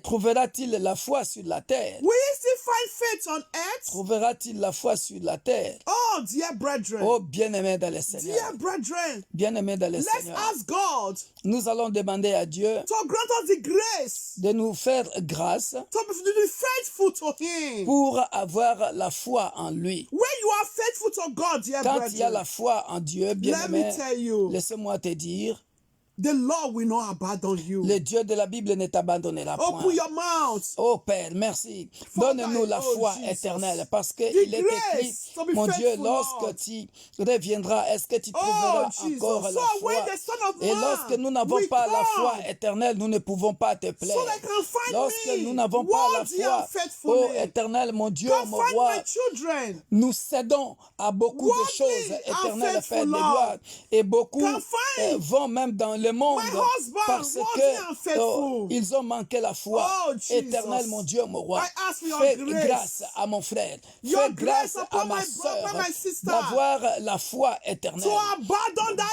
trouvera-t-il la foi sur la terre? Will He still find faith on earth? Trouvera-t-il la foi sur la terre? Oh, dear brethren. Oh, bien-aimés dans le Seigneur. Dear brethren, Bien-aimés dans le let's Seigneur. ask God Nous allons demander à Dieu to grant us the grace de nous faire grâce to be faithful to Him. pour avoir la foi en lui. When you are faithful to God, dear Quand il y a brethren, la foi en Dieu, let bien-aimé, me tell you, laisse-moi te dire, the Lord will not abandon you. le Dieu de la Bible ne t'abandonnera point. Open your mouth. Oh Père, merci. Father, Donne-nous la oh foi Jesus. éternelle parce qu'il The est écrit, grace to be mon Dieu, faithful, lorsque Lord. tu reviendras, est-ce que tu Oh, trouveras Jesus. encore la So foi? when the Son of Et Man lorsque nous n'avons will pas la foi come, éternelle, nous ne pouvons pas te plaire. so they can find Lorsque me nous n'avons pas la worthy foi, and faithfully. oh éternel, mon Dieu, Can mon find roi, my children nous cédons à beaucoup de worthy choses and éternelles, faithful, Père de Lord. gloire. Et beaucoup Can find vont même dans le monde my husband parce worthy and que faithful. ils ont manqué la foi. Oh, Jesus. Éternel, mon Dieu, mon roi. I ask for your Fais grace. grâce à mon frère. Your Fais grâce grace à upon ma my soeur brother, my sister. d'avoir la foi éternelle. to abandon that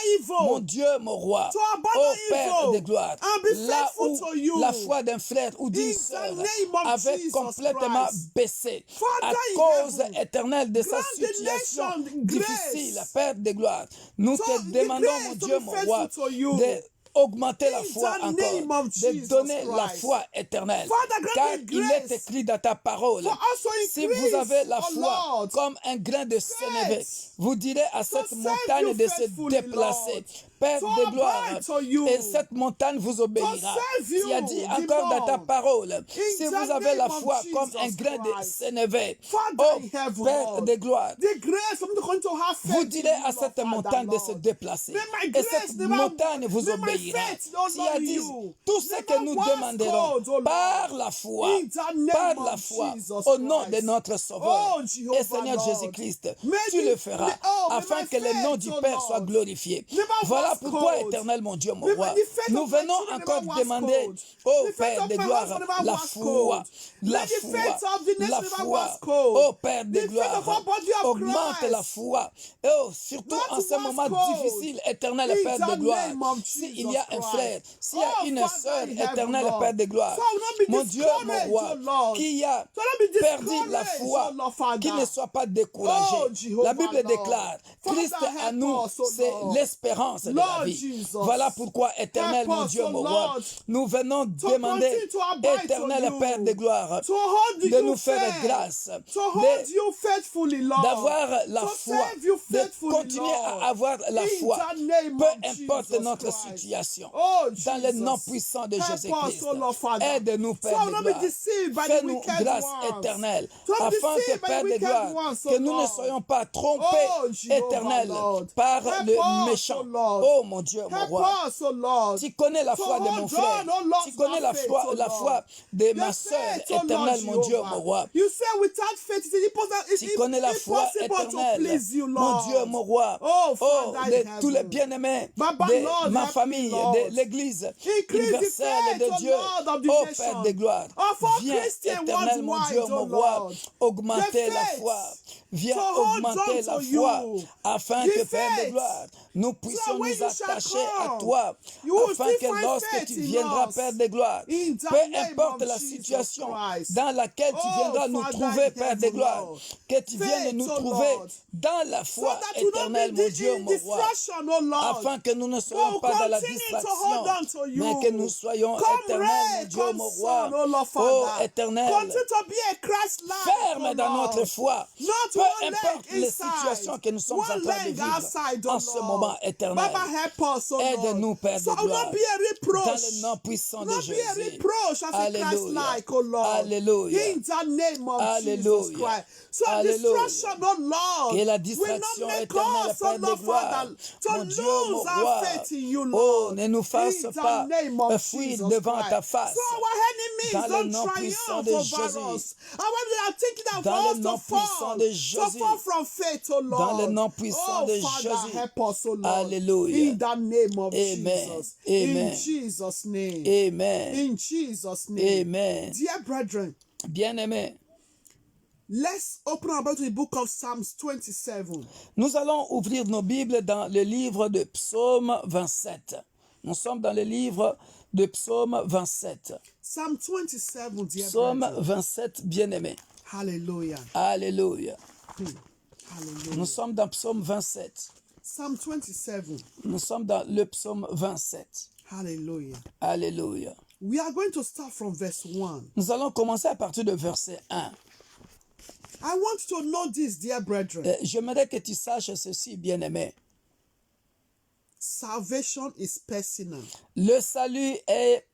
Mon evil, Dieu, mon roi, To abandon oh Père evil de gloire, and be là faithful où to you. la foi d'un frère ou d'une In the sœur name of avait Jesus complètement Christ. baissé Father à in cause heaven, éternelle de sa grant the situation nation difficile, grace. Père de gloire. Nous So te the demandons, grace mon to Dieu, be mon faithful roi, to you. d'augmenter la In foi the encore, name of de Jesus donner la Christ. foi éternelle. Father, grant Car me il est grace écrit dans ta parole, for us to si increase, vous avez la oh foi Lord, comme un grain de sénévé, vous direz à cette serve montagne you de se faithfully, déplacer. Lord. Père To de gloire, abide to you. et cette montagne vous obéira. serve you Tu as dit the encore dans ta more. parole, si In vous the avez la name of foi comme un Jesus grain de Christ. sénévé, Father oh in heaven, Père Lord, de gloire, the grace for me to continue to have faith vous in direz you, à Lord, cette Father, montagne de se Lord. déplacer. May my Et grace cette never- montagne vous may my obéira. faith, Lord, Tu as in dit, you tout ce que never nous was demanderons cold, oh Lord. par la foi, In the name par la of foi, Jesus au nom Christ. de notre Sauveur Oh, Jehovah, et Seigneur Lord. Jésus-Christ, May tu the- le feras may- oh, may afin my que le nom faith, du oh Père Lord, soit glorifié. never Voilà was pourquoi, cold. éternel mon Dieu, mon May roi, the faith nous of my venons children encore never was demander, cold. oh The faith Père of de my gloire, husband never la was foi, cold. la May the foi, faith of the nation la never foi, was cold. oh Père de The faith of gloire, our body of augmente Christ la foi, oh, surtout not en ce was moment cold. difficile, éternel In Père de the gloire, name of s'il Jesus y a un Christ. frère, s'il y a Oh, une Father sœur, in heaven, éternel Lord. Père de gloire, So I will not be mon Dieu, mon discouraged, roi, oh Lord. qui a So I will not be perdu la discouraged, foi, oh Lord, Father. qu'il ne soit pas découragé. Oh, Jehovah, La Bible Lord. déclare, Father, Christ à help nous, us, oh c'est Lord. l'espérance de Lord, la vie. Jesus. Voilà pourquoi, éternel, Help mon us, Dieu, oh mon roi, Lord, nous venons demander, continue to abide éternel to you, Père de gloire, to hold de you nous faire faith, grâce, to hold you faithfully, Lord, d'avoir la to foi, serve you de faithfully, continuer Lord, à avoir la in foi, the name peu of importe Jesus notre Christ. situation. Oh, Dans le nom Jesus. puissant de Help Jésus-Christ, us, oh Lord, Father. aide-nous, So Père I de will not gloire. be deceived by the Fais-nous wicked grâce ones. éternelle, So I'm afin que, deceived by Père the de wicked gloire, ones, oh que nous ne Lord. soyons pas trompés, Oh, Jehovah, éternel, Lord. par Help le us, oh méchant. Lord. Oh mon Dieu, mon Help roi. us, oh Lord. Tu connais la To foi de mon hold frère. on, oh Lord, Tu to connais our faith, oh la Lord. foi de Your ma sœur, faith, oh Lord éternel, mon Dieu, Jehovah. mon roi. You say without faith, it's Tu connais la foi impossible to éternelle, please you, mon Lord. Dieu, mon roi. Oh, Father De in tous les heaven. bien-aimés Baba, de Lord, ma help me, famille, Lord. de l'église Increase the universelle faith, de oh Dieu. Lord, of the Oh nation. Père de gloire, Of all viens, Christians éternel, mon Dieu, worldwide, mon oh roi, Lord. augmenter The la faith foi. Viens to hold augmenter on la to foi, you. afin The que, Père de faith. gloire, nous So puissions when nous you shall attacher à come, toi, you will afin still que find lorsque faith tu in viendras, us. Père de gloire, In the peu name importe of la Jesus situation Christ. dans laquelle tu Oh, viendras nous Father trouver, in Père de heaven, gloire, Lord. que tu viennes Faith, nous oh trouver Lord. dans la So foi that will not éternelle, be mon Dieu, in mon roi, distraction, oh Lord. afin que nous ne But soyons we'll pas dans la continue to hold distraction, on to you. mais que nous soyons Come éternels, mon rain, Dieu, come mon sun, roi. oh Lord, Oh, Father. éternel, Continue to be a Christ-like, ferme oh dans notre Lord. foi, Not peu one importe leg les inside, situations que nous sommes en one train de leg vivre outside, en oh ce Lord. moment éternel. Baba, help us, oh Aide-nous, Lord. Père So de I will gloire, not be a dans reproach. le nom puissant de Not be a Jésus. reproach as a Alléluia. Christ-like, oh Lord. Alléluia. In the name of Jesus Alléluia. Christ. So Alléluia. distraction, oh Lord, Que la will not distraction make éternelle, us, oh Père de Lord, gloire, Father, to mon Dieu, mon lose our roi, faith in you, oh, Lord. ne nous fasse In the pas name of fuir Jesus devant ta Christ. face. So our Dans enemies le don't nom puissant triumph de over Jésus. us. And when they are thinking of Dans le us nom to puissant fall, de to Jésus. fall from faith, oh Lord. Dans le nom puissant Oh, de Father, Jésus. help us, oh Lord. Alléluia. In the name of Amen. Jesus. Amen. In Jesus' name. Amen. In Jesus' name. Amen. Dear brethren, Bien-aimés, let's open our Bible to the book of Psalms 27. nous allons ouvrir nos Bibles dans le livre de Psaume 27. Nous sommes dans le livre de Psaume 27. Psalm 27, dear Psaume brethren. 27, bien-aimés. Hallelujah. Alléluia. Hallelujah. Nous sommes dans Psaume 27. Psalm 27. Nous sommes dans le Psaume 27. Hallelujah. Alléluia. We are going to start from verse 1. Nous allons commencer à partir de verset 1. I want you to know this, dear brethren. J'aimerais que tu saches ceci, bien-aimé. Salvation is personal. Le salut est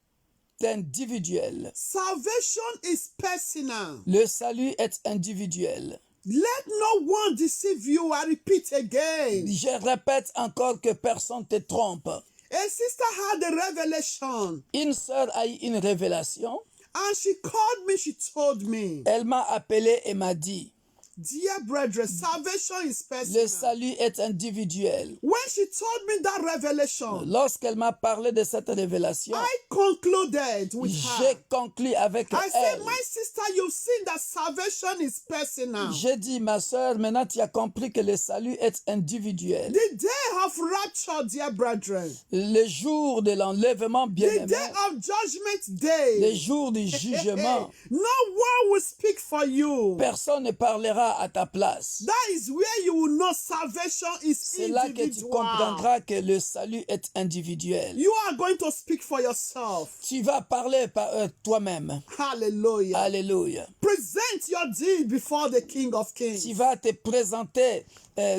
individuel. Salvation is personal. Le salut est individuel. Let no one deceive you. I repeat again. Je répète encore que personne ne te trompe. A sister had a revelation Une sœur a eu une révélation. and she called me, she told me, Elle m'a appelé et m'a dit, dear brethren, salvation is le personal. salut est individuel. When she told me that revelation, Lorsqu'elle m'a parlé de cette révélation, I concluded with j'ai her. conclu avec I said, elle. my sister, you've seen that salvation is personal. J'ai dit, ma sœur, maintenant tu as compris que le salut est individuel. The day of rapture, dear brethren, Le jour de l'enlèvement, the bien-aimé, day of judgment le day, jour du jugement, no one will speak for you. personne ne parlera à ta place. That is where you will know salvation is C'est là que tu individual. comprendras que le salut est individuel. You are going to speak for yourself. Tu vas parler par toi-même. Hallelujah. Alléluia. Present your deed before the King of Kings. Tu vas te présenter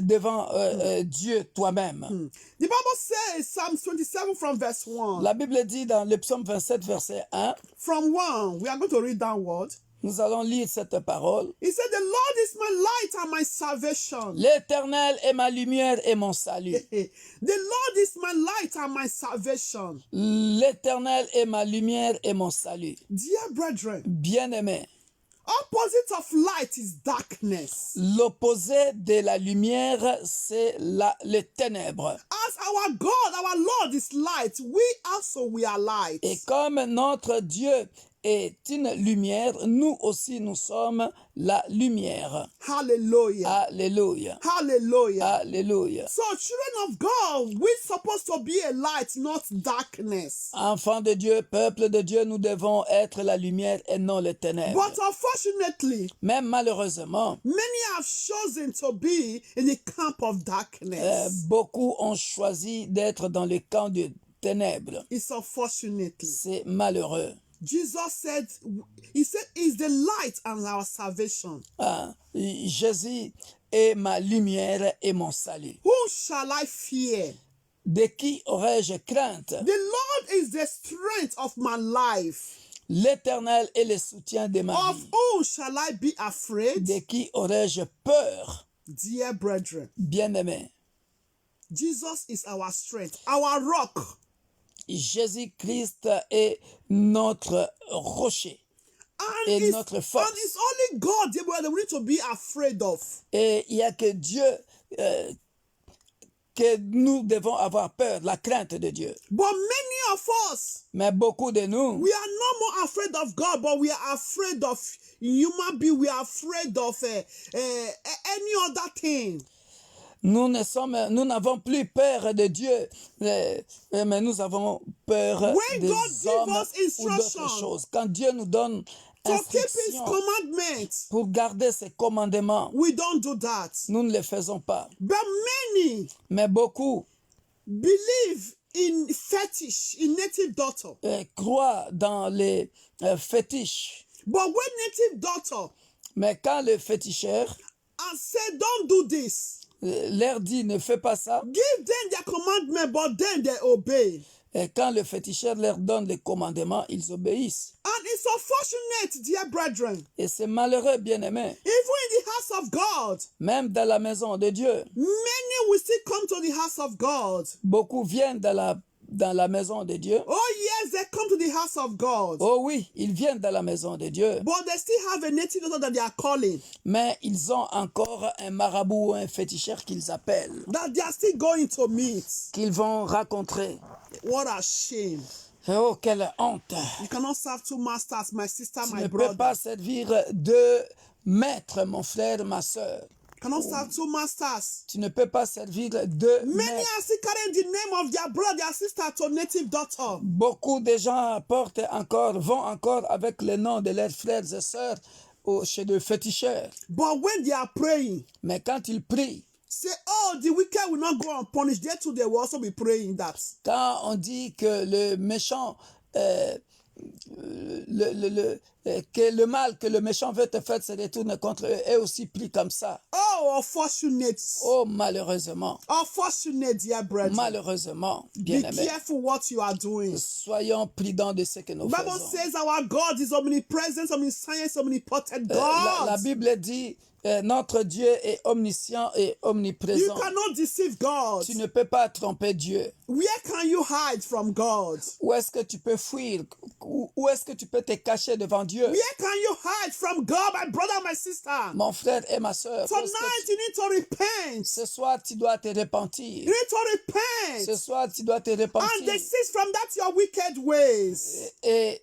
devant Dieu toi-même. The Bible says, Psalm 27 from verse 1. La Bible dit dans le psaume 27, verset 1, From 1, we are going to read downward. nous allons lire cette parole. He said, the Lord is my light and my salvation. L'Éternel est ma lumière et mon salut. The Lord is my light and my salvation. L'Éternel est ma lumière et mon salut. Dear brethren, Bien-aimé, opposite of light is darkness. l'opposé de la lumière, c'est les ténèbres. As our God, our Lord is light, we also we are light. Et comme notre Dieu est une lumière, nous aussi nous sommes la lumière. Hallelujah. Alléluia. Hallelujah. Alléluia. So, children of God, we're supposed to be a light, not darkness. Enfants de Dieu, peuple de Dieu, nous devons être la lumière et non les ténèbres. But unfortunately, Mais malheureusement, many have chosen to be in the camp of darkness. beaucoup ont choisi d'être dans le camp des ténèbres. It's unfortunately. C'est malheureux. Jesus said, he said, is the light and our salvation. Ah, Jésus est ma lumière et mon salut. Who shall I fear? De qui aurais-je crainte? The Lord is the strength of my life. L'Éternel est le soutien de ma Of vie. whom shall I be afraid? De qui aurais-je peur? Dear brethren, Bien-aimé, Jesus is our strength, our rock. Jésus-Christ est notre rocher And et it's, notre and force. it's only God, dear brother, we need to be afraid of. Et il n'y a que Dieu que nous devons avoir peur, la crainte de Dieu. But many of us, Mais beaucoup de nous, we are no more afraid of God, but we are afraid of human being. We are afraid of any other thing. nous n'avons plus peur de Dieu, mais nous avons peur When des God gives hommes us ou d'autres instruction choses. Quand Dieu nous donne to keep His instruction commandments, pour garder ses commandements, we don't do that. nous ne le faisons pas. But many Mais beaucoup believe in fetish, in native doctor. croient dans les fétiches. But when native doctor Mais quand le féticheur and say, don't do this, leur dit ne fais pas ça, give them their commandment, but then they obey. et quand le féticheur leur donne les commandements, ils obéissent. And it's unfortunate, dear brethren, Et c'est malheureux, bien-aimé. even in the house of God, Même dans la maison de Dieu, many will still come to the house of God. beaucoup viennent dans la maison de Dieu. Oh yes, they come to the house of God. Oh oui, ils viennent dans la maison de Dieu, But they still have a native doctor that they are calling, mais ils ont encore un marabout ou un féticheur qu'ils appellent, that they are still going to meet. qu'ils vont rencontrer. What a shame. Oh, quelle honte! You cannot serve two masters, my sister, Tu my ne peux brother. pas servir deux maîtres, mon frère, ma soeur. You cannot serve two masters. Tu ne peux pas servir deux Many maîtres. are still carrying the name of their brother, their sister to native doctor. Beaucoup de gens vont encore avec le nom de leurs frères et sœurs chez le féticheur. But when they are praying, Mais quand ils prient, say, oh, the wicked will not go unpunished. They too, they will also be praying that. quand on dit que le méchant, que le mal que le méchant veut te faire se retourne contre eux, est aussi pris comme ça. Oh, unfortunate. Oh, malheureusement, Unfortunate, dear brethren. malheureusement, Be bien-aimés, careful what you are doing. soyons prudents de ce que nous Bible faisons. says our God is omnipresent, omniscient, omnipotent La God. Bible dit, notre Dieu est omniscient et You omniprésent. cannot deceive God. Tu ne peux pas tromper Dieu. Where can you hide from God? Où est-ce que tu peux fuir? Où est-ce que tu peux te cacher devant Dieu? Where can you hide from God, my brother, my sister? Mon frère et ma soeur, Tonight you need to repent. ce soir tu dois te You repentir. need to Ce repent soir tu dois te and repentir desist from that your wicked ways. et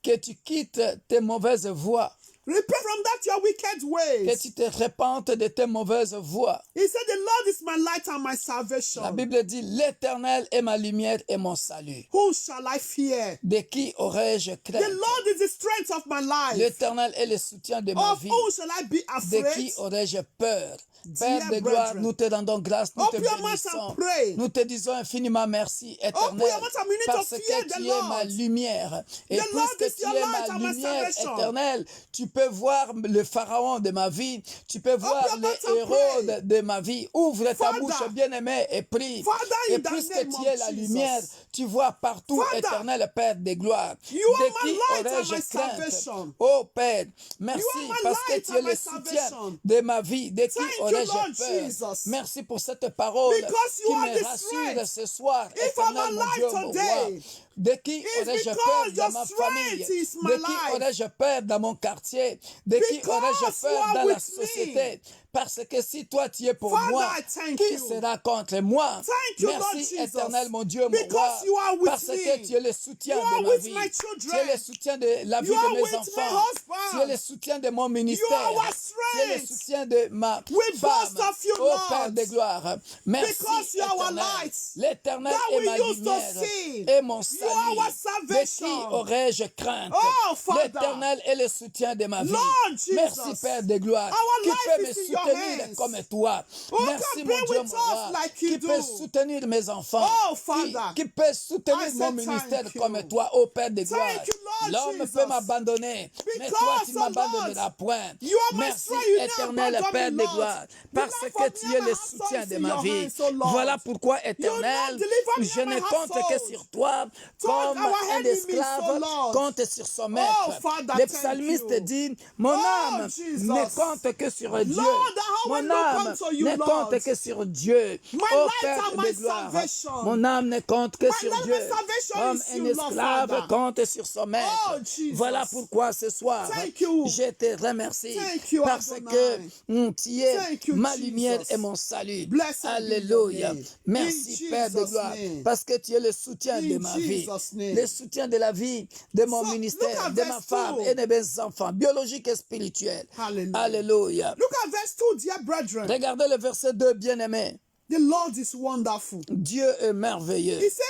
que tu quittes tes mauvaises voies. Repent from that your wicked Que ways. tu te repentes de tes mauvaises voies. He said, the Lord is my light and my salvation. La Bible dit, l'Éternel est ma lumière et mon salut. Whom shall I fear? De qui aurais-je The crainte? Lord is the strength of my life. L'Éternel est le soutien de ma Of vie. whom shall I be De afraid? qui aurais-je peur? Père Dear de gloire, brethren, nous te rendons grâce, nous te open your mouth bénissons. and pray. Nous te disons infiniment merci, Open éternel, your mouth and we need to parce fear que the tu es ma Lord. lumière. Et The Lord puisque is tu your es light ma and my lumière salvation. éternelle, tu peux voir le pharaon de ma vie, tu peux voir your mouth les and héros pray. de ma vie. Ouvre ta Father. bouche bien-aimée et prie. Father, Et in the puisque name tu of es la Jesus. lumière, tu vois partout, Father. éternel Père de gloire. You De are my qui light and aurais-je my crainte? salvation. Oh Père, merci You are my parce que light tu es and my le soutien salvation. de ma vie. De qui Thank you, aurais-je Lord peur? Jesus. Merci pour cette parole Because you qui are me the rassure strength. ce soir. If I'm Éternel, mon alive Dieu, mon today, roi. De qui it's aurais-je because peur dans your ma strength famille? is my De qui life. aurais-je peur dans mon quartier? société, de qui Because aurais-je you peur are dans la with société? me. Parce que si toi tu es pour Father, moi, I thank qui you. sera contre moi? Thank you, Lord Merci Jesus. éternel mon Dieu, mon roi, Because you are with parce me. que tu es le soutien You de are ma with vie. my Tu es le children. soutien de la vie You are de mes with my enfants. husband. Tu es le soutien de mon You ministère. are our Tu es le strength. soutien de ma We femme. boast of you, Ô Lord. Père de gloire, merci Because you are our éternel. light L'éternel that est we ma used to lumière see. et mon You salut. are our De qui salvation. aurais-je crainte? Oh, Father. L'éternel est le soutien de ma vie. Lord Jesus. Merci Père de gloire. Our Qui life peut me is in your soutenir hands. comme toi? Who Merci can mon be Dieu, with mon us roi. like you Qui peut do? soutenir mes enfants? Oh, Father. Qui peut I soutenir say mon ministère thank you. comme toi, ô Père de gloire? Thank you, Lord L'homme Jesus. peut m'abandonner, mais toi tu ne Because, oh m'abandonneras Lord, point. you are my Merci strength. You never éternel abandon Père me, de Lord. gloire, You parce never que me tu and es my le household soutien is de in ma your vie. hands, oh Lord. Voilà pourquoi You éternel, not deliver me je and ne my compte que household. sur toi Told comme our un enemies, esclave oh Lord. compte sur son maître. Oh, Father, Le thank psalmiste you. dit, mon Oh, âme Jesus. ne compte que sur Dieu. Lord, how I Mon look âme unto you, ne Lord. compte que sur Dieu. My Ô light Père and my de gloire, salvation. mon âme ne compte que My sur light and Dieu. my salvation Comme is un you, Lord, esclave Father. compte sur son maître. Oh, Jesus. Voilà pourquoi ce soir, Thank you. je te remercie. Thank you, Parce Adonai. que tu es Thank you, ma Jesus. lumière et mon salut. Blessed be your Alléluia. name. Merci In Père de Jesus' gloire. name. Parce que tu es le soutien de In ma vie. Jesus' name. Le soutien de la vie de mon So, ministère, look at de ma verse femme 2. et de mes enfants, biologiques et spirituels. Hallelujah. Alléluia. Look at verse 2, dear brethren. Regardez le verset 2, bien-aimé. The Lord is wonderful. Dieu est merveilleux. He said,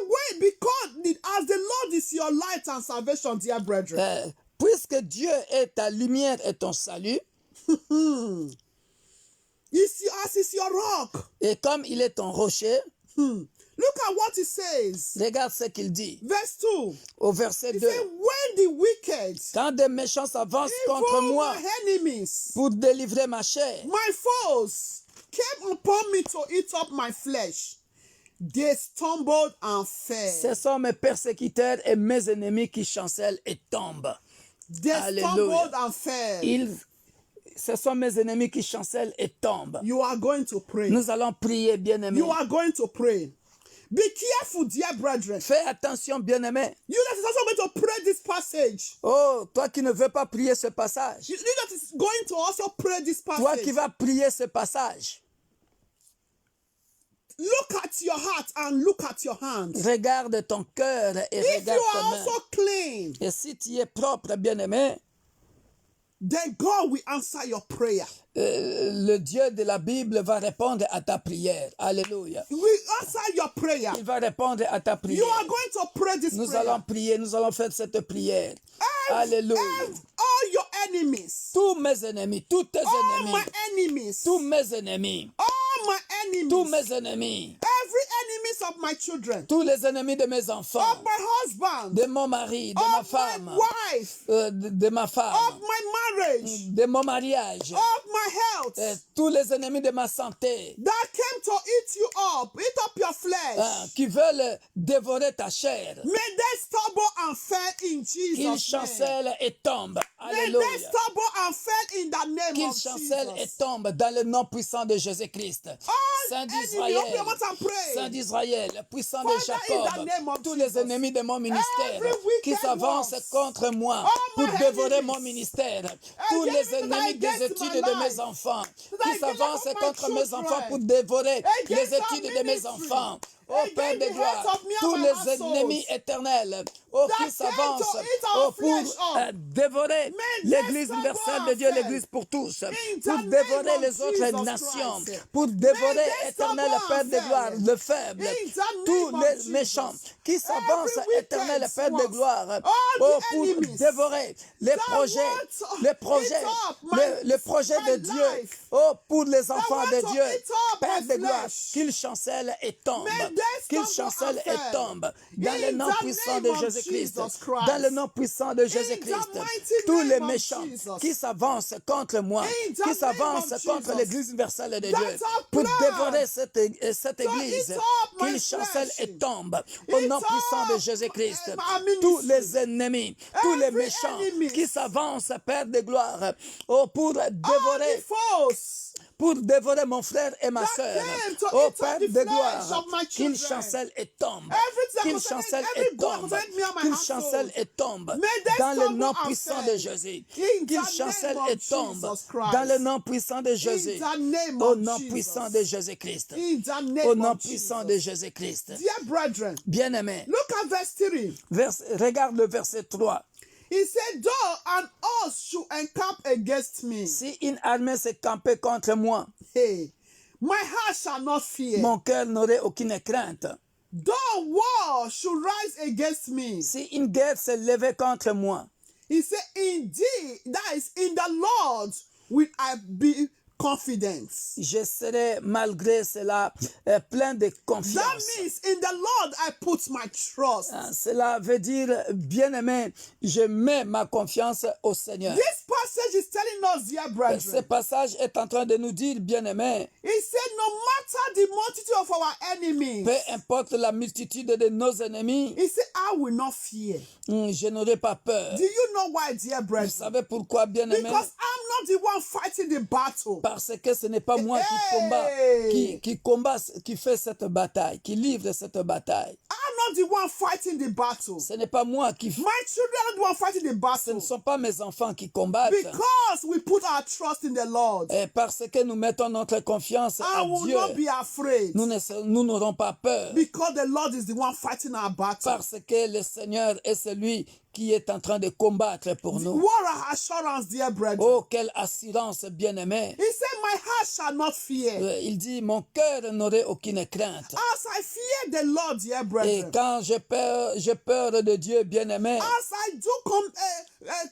wait, because as the Lord is your light and salvation, dear brethren. Puisque Dieu est ta lumière et ton salut, As is your rock. et comme il est ton rocher, Look at what he says. regarde ce qu'il dit Verse 2. au verset He 2. said, when the wicked, Quand des méchants s'avancent contre even moi my enemies, pour délivrer ma chair, my foes, came upon me to eat up my flesh, they stumbled and fell. ce sont mes persécuteurs et mes ennemis qui chancellent et tombent. They Alléluia. stumbled and fell. Ce sont mes ennemis qui chancellent et tombent. You are going to pray. Nous allons prier, bien-aimés. You are going to pray. Be careful, dear brethren. Fais attention, bien-aimé. You that is also going to pray this passage. Oh, toi qui ne veux pas prier ce passage. You that is going to also pray this Toi passage. qui vas prier ce passage. Look at your heart and look at your hands. Regarde ton cœur et If regarde you tes are mains. also clean, Et si tu es propre, bien-aimé, then God will answer your prayer. le Dieu de la Bible va répondre à ta prière. Alléluia. He will answer your prayer. Il va répondre à ta You prière. are going to pray this Nous prayer. allons prier, nous allons faire cette prière. Alléluia. All your enemies, Tous mes ennemis, tous tes all my ennemis, enemies, tous mes ennemis, all my enemies, tous mes ennemis, every enemies of my children, tous les ennemis de mes enfants, of my husband, de mon mari, de ma of femme, my wife, de ma of femme, my marriage, de mon mariage, of my health, tous les ennemis de ma santé, that came to eat up your flesh. qui veulent dévorer ta chair, May they stumble and fall in qu'ils Jesus' name. chancellent et tombent. May they Alléluia. stumble and fall in the name Qu'ils of chancellent et Jesus. tombent dans le nom puissant de Jésus-Christ. Saint enemy, d'Israël, open your mouth and pray. Saint d'Israël, puissant de Father, in the Jacob, name of tous les Jesus. ennemis de mon ministère Every wicked qui s'avancent ones. contre moi All pour my dévorer enemies. mon ministère, And tous the les enemies that ennemis des against études my de mes life. enfants That qui against s'avancent my contre mes children. enfants pour dévorer Against les our études de mes ministry. enfants. Ô Against Père de the gloire, heads of me and tous my les household. ennemis éternels That qui came to s'avancent eat our pour flesh up. dévorer May l'Église they universelle stumble de Dieu, and l'Église pour tous, In pour the dévorer name of les autres Jesus nations, Christ. pour May dévorer they éternel stumble Père and de gloire, fail. le faible, In the tous name of les Jesus. méchants qui s'avancent, Every wicked éternel Père de ones. gloire, All oh, the pour enemies dévorer les that projets, want les projets, eat up my- les projets my de Dieu, life. oh, pour les enfants want de to Dieu, eat up Père my de gloire, flesh. qu'ils chancellent et tombent, May they qu'ils stumble chancellent and et fail. tombent, dans le In nom the puissant name de of Jésus-Christ, Jesus Christ. dans le nom puissant de Jésus-Christ, mighty tous les name of méchants Jesus. qui s'avancent contre moi, In the qui name s'avancent of contre Jesus. l'Église universelle de That Dieu, are pour planned dévorer cette to Église, eat up my qu'ils chancellent flesh. et tombent, au Eat nom puissant de up Jésus-Christ, my ministry. tous les ennemis, tous les Every méchants enemies. qui s'avancent, Père de gloire, oh, pour All dévorer the foes pour dévorer mon frère et ma that sœur. came to Ô eat Père up the de flesh gloire, of my qu'il children. chancelle et tombe, Everything qu'il concerning chancelle every et goal tombe, concerning me and my qu'il household. chancelle et tombe May they dans le stumble nom and puissant de fail. Jésus, In qu'il the chancelle name et of tombe Jesus Christ. dans le nom puissant de Jésus, In the name au of nom Jesus. puissant de Jésus-Christ, In the au name nom of puissant de Jesus. Jésus-Christ. Dear brethren, Bien-aimé, look at verse 3. regarde le verset 3. He said, though an host should encamp against me, Si une armée s'est campée contre moi, hey, my heart shall not fear. mon cœur n'aurait aucune crainte. Though war should rise against me, Si une guerre s'est levée contre moi, he said, indeed, that is in the Lord will I be confident. je serai malgré cela plein de That confiance. means in the Lord I put my trust. Cela veut dire, bien-aimé, je mets ma confiance au Seigneur. This passage is telling us, dear Ce brethren, passage est en train de nous dire, bien-aimé, he said, no matter the multitude of our enemies, peu importe la multitude de nos ennemis, he said, I will not fear. je n'aurai pas peur. Do you know why, dear Vous brethren? savez pourquoi, bien-aimé? Because I'm not the one fighting the battle. Parce que ce n'est pas moi Hey! qui combat, qui fait cette bataille, qui livre cette bataille. I'm not the one fighting the battle. Ce n'est pas moi qui... My children are not the one fighting the Ce ne battle. sont pas mes enfants qui combattent. Because we put our trust in the Lord. Et parce que nous mettons notre confiance I à will Dieu, not be afraid. nous n'aurons pas peur. Because the Lord is the one fighting our battle. Parce que le Seigneur est celui qui est en train de combattre pour nous. What an assurance, dear brethren. Oh, quelle assurance, bien-aimé. He said, my heart shall not fear. Il dit, mon cœur n'aurait aucune crainte. As I fear the Lord, dear Et brethren. quand j'ai peur de Dieu, bien-aimé, As I do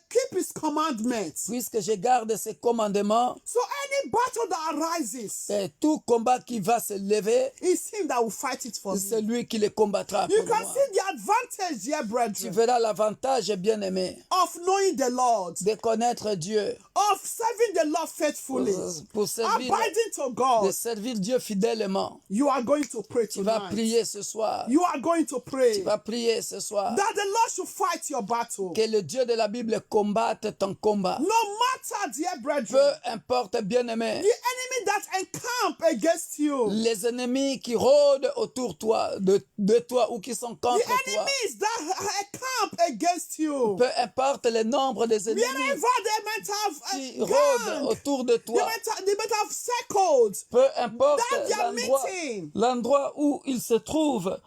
keep his commandments. puisque je garde ses commandements, So any battle that arises, et tout combat qui va se lever, it's him that will fight it for c'est me. lui qui le combattra You pour can moi. see the advantage, dear Tu brethren, verras l'avantage, bien-aimé, of knowing the Lord, de connaître Dieu, of serving the Lord faithfully, pour servir, abiding to de God. servir Dieu fidèlement. You are going to pray Tu vas tonight. prier ce soir. You are going to pray Tu vas prier ce soir. that the Lord should fight your battle. Que le Dieu de la Bible combatte ton combat. No matter, dear Peu brethren, importe, bien-aimé, the enemy that encamp against you, les ennemis qui rôdent autour de toi ou qui sont the contre toi. enemies that encamp against you, Peu importe le nombre des ennemis wherever they might qui have rôdent gang, autour de toi. they might have circled, Peu importe that they are meeting. l'endroit où ils se trouvent,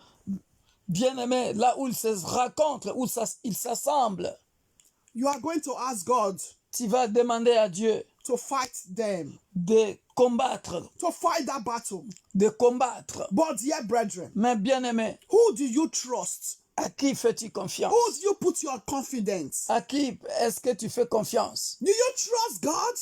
bien-aimé, là où ils se rencontrent, où ils s'assemblent. You are going to ask God Tu vas demander à Dieu to fight them, de combattre, to fight that battle. de combattre. But dear brethren, Mais bien-aimé, who do you trust? à qui fais-tu confiance? Who do you put your confidence? À qui est-ce que tu fais confiance? Do you trust God?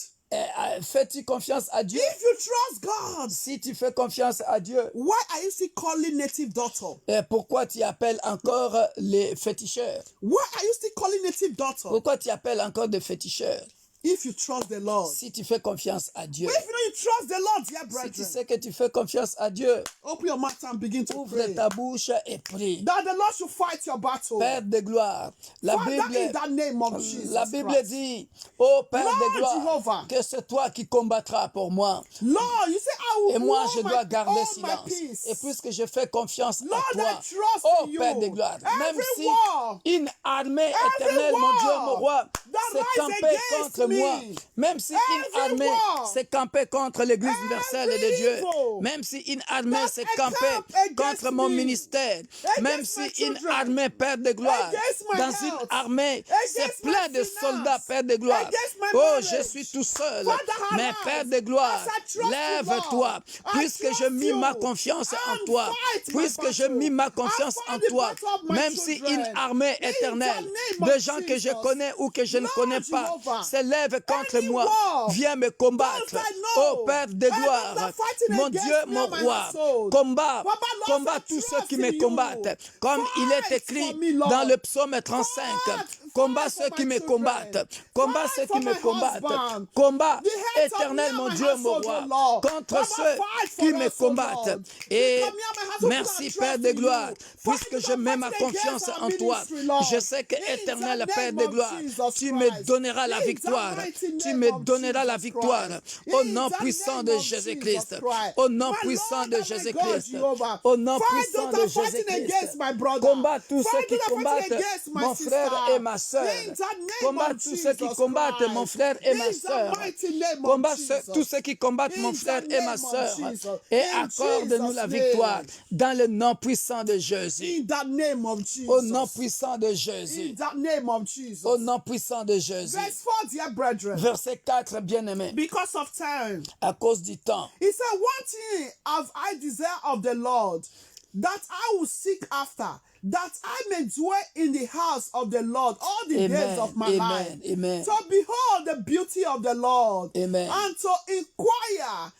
Fais-tu confiance à Dieu? If you trust God, Si tu fais confiance à Dieu, why are you still calling native daughter? pourquoi tu appelles encore les féticheurs? Why are you still calling native daughter? Pourquoi tu appelles encore des féticheurs? If you trust the Lord. Si tu fais confiance à Dieu, If you know you trust the Lord, dear si tu brethren, sais que tu fais confiance à Dieu, open your mouth and begin to ouvre pray. ta bouche et prie. That the Lord should fight your battle. Père de gloire, la Father, in Bible, the name of Jesus la Bible Christ. dit, ô Père Lord de gloire, Jehovah. que c'est toi qui combattras pour moi. Lord, you say, I will Et moi, hold je dois garder all my silence. peace. Et puisque je fais confiance Lord, à toi, I trust ô in you. Père de gloire, même Every si war, une armée every éternelle, mon Dieu, mon war roi, that s'est rise campée against contre me, moi, même si une every armée war, s'est campée contre l'Église universelle de every Dieu, evil même si une armée that s'est encamp campée against contre mon me, ministère, against même my si une children, armée, Père de gloire, against my dans health, une armée, c'est against plein my de finance, soldats, Père de gloire. against my Oh, marriage. je suis tout seul, Father, mais arise. Père de gloire, As I trust you, lève-toi, Lord, I puisque trust je mis you ma confiance en and toi, fight my puisque je battle. mis ma I confiance fight en the toi, battle of my même si children. une armée In éternelle the name de of gens que je Jesus. connais ou que je ne Lord connais pas Jehovah, s'élève contre any moi, war, viens me combattre. those I know, Oh Père de and those gloire, that fighting mon against Dieu, me mon and my roi, household. combat, Papa, Lord, combat I tous ceux trust qui in me you. combattent, comme il est Fight écrit for me, Lord. dans le psaume 35. Fight Combat Fight ceux for qui my me children. combattent. Combat Fight ceux for qui me my combattent. husband. Combat, The heads of me éternel and mon my Dieu, mon household, roi, O Lord. contre Baba, ceux fight for qui me us, O combattent. Lord. Et Because me and my husband merci put our Père trust de in gloire, you. puisque Fight je mets ma against confiance our en toi. ministry, Lord. Je sais que In éternel the Père name de of gloire, Jesus tu me Christ. donneras la In the victoire. mighty Tu name me of donneras la Jesus victoire. Christ. Au In nom the puissant name de of Jésus-Christ. Jesus Christ. Au nom My puissant Lord de and my God, Jésus-Christ. Jehovah. Au nom Fight puissant those de that are fighting Jésus-Christ. against my brother. Combat tous ceux Fight qui those that are fighting combattent against my mon frère sister. et ma soeur. In the name Combat of tous ceux qui Jesus combattent mon Christ. frère et ma In the soeur. mighty name of Combat Jesus. tous ceux qui combattent In mon the frère et ma name of soeur. Jesus. Et In accorde-nous la Jesus' victoire name. dans le nom puissant de Jésus. In the name of Au nom Jesus. puissant de In Jésus. the name of Au Jesus. nom puissant de Jésus. Verse 4, dear brethren. Verset 4, bien-aimé. Because of time. À cause du temps. He said, one thing have I desire of the Lord, that I will seek after, that I may dwell in the house of the Lord all the days of my life. Amen. To behold the beauty of the Lord. Amen. And to inquire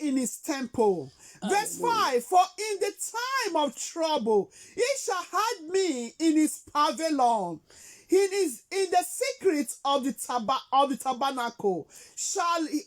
in his temple. Verse 5, for in the time of trouble, he shall hide me in his pavilion. In the secret of the tabernacle shall he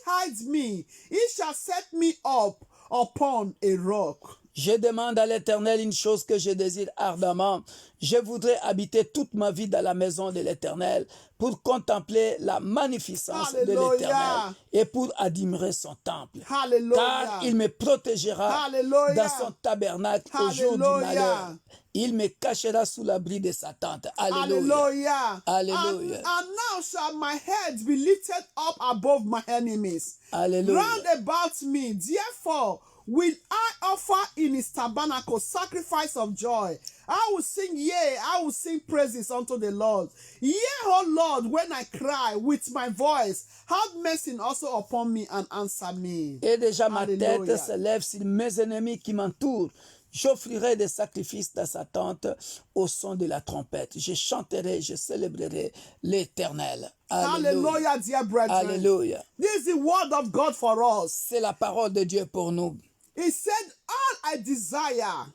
hide me. He shall set me up upon a rock. Je demande à l'Éternel une chose que je désire ardemment. Je voudrais habiter toute ma vie dans la maison de l'Éternel pour contempler la magnificence de l'Éternel et pour admirer son temple. Hallelujah. Car il me protégera Hallelujah. dans son tabernacle au jour du malheur. Il me cachera sous l'abri de sa tente. Alléluia. Hallelujah. Alléluia. And now shall my head be lifted up above my enemies. Alléluia. Round about me. Therefore, will I offer in his tabernacle sacrifice of joy? I will sing, yea, I will sing praises unto the Lord. Yea, O Lord, when I cry with my voice, have mercy also upon me and answer me. Et déjà ma Alléluia. tête se lève sur mes ennemis qui m'entourent. J'offrirai des sacrifices dans sa tente au son de la trompette. Je chanterai, je célébrerai l'Éternel. Hallelujah, dear brethren. Alléluia. This is the word of God for us. C'est la parole de Dieu pour nous. He said, all I desire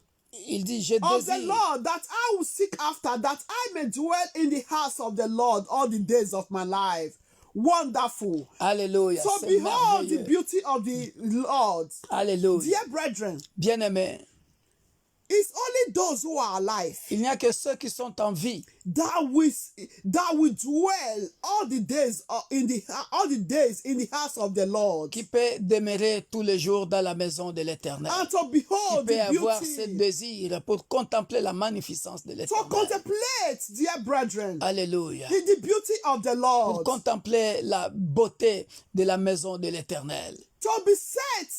Il dit, je of the désire Lord, that I will seek after, that I may dwell in the house of the Lord all the days of my life. Wonderful. Alléluia. So C'est behold the merveilleux. beauty of the Lord. Alléluia. Dear brethren, Bien-aimés, it's only those who are alive il n'y a que ceux qui sont en vie that will dwell all the days in the house of the Lord. qui peut demeurer tous les jours dans la maison de l'Éternel. And to Qui behold peut the avoir ce beauty. désir pour contempler la magnificence de To l'Éternel. contemplate, dear brethren, Alléluia. the beauty of the Pour Lord. contempler la beauté de la maison de l'Éternel. To be set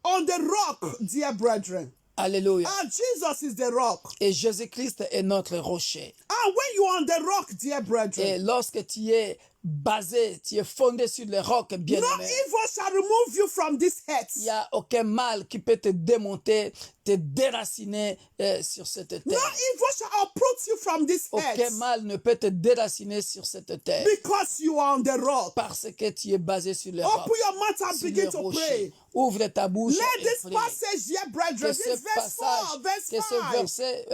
on the rock, dear brethren. Alléluia. And Jesus is the rock. Et Jésus-Christ est notre rocher. And when you are on the rock, dear Et brethren, lorsque tu es basé, tu es fondé sur le roc, no bien-aimé, evil shall remove you from this il earth. n'y a aucun mal qui peut te démonter, te déraciner sur cette No terre. evil shall uproot you from this Aucun earth. mal ne peut te déraciner sur cette terre. Because you are on the rock. Parce que tu es basé sur le roc. Open your mouth and Sur begin le to rocher. pray. Ouvre ta bouche Let et this prie. passage, dear brethren, Que this ce verse 4, passage, verse que ce 5. verset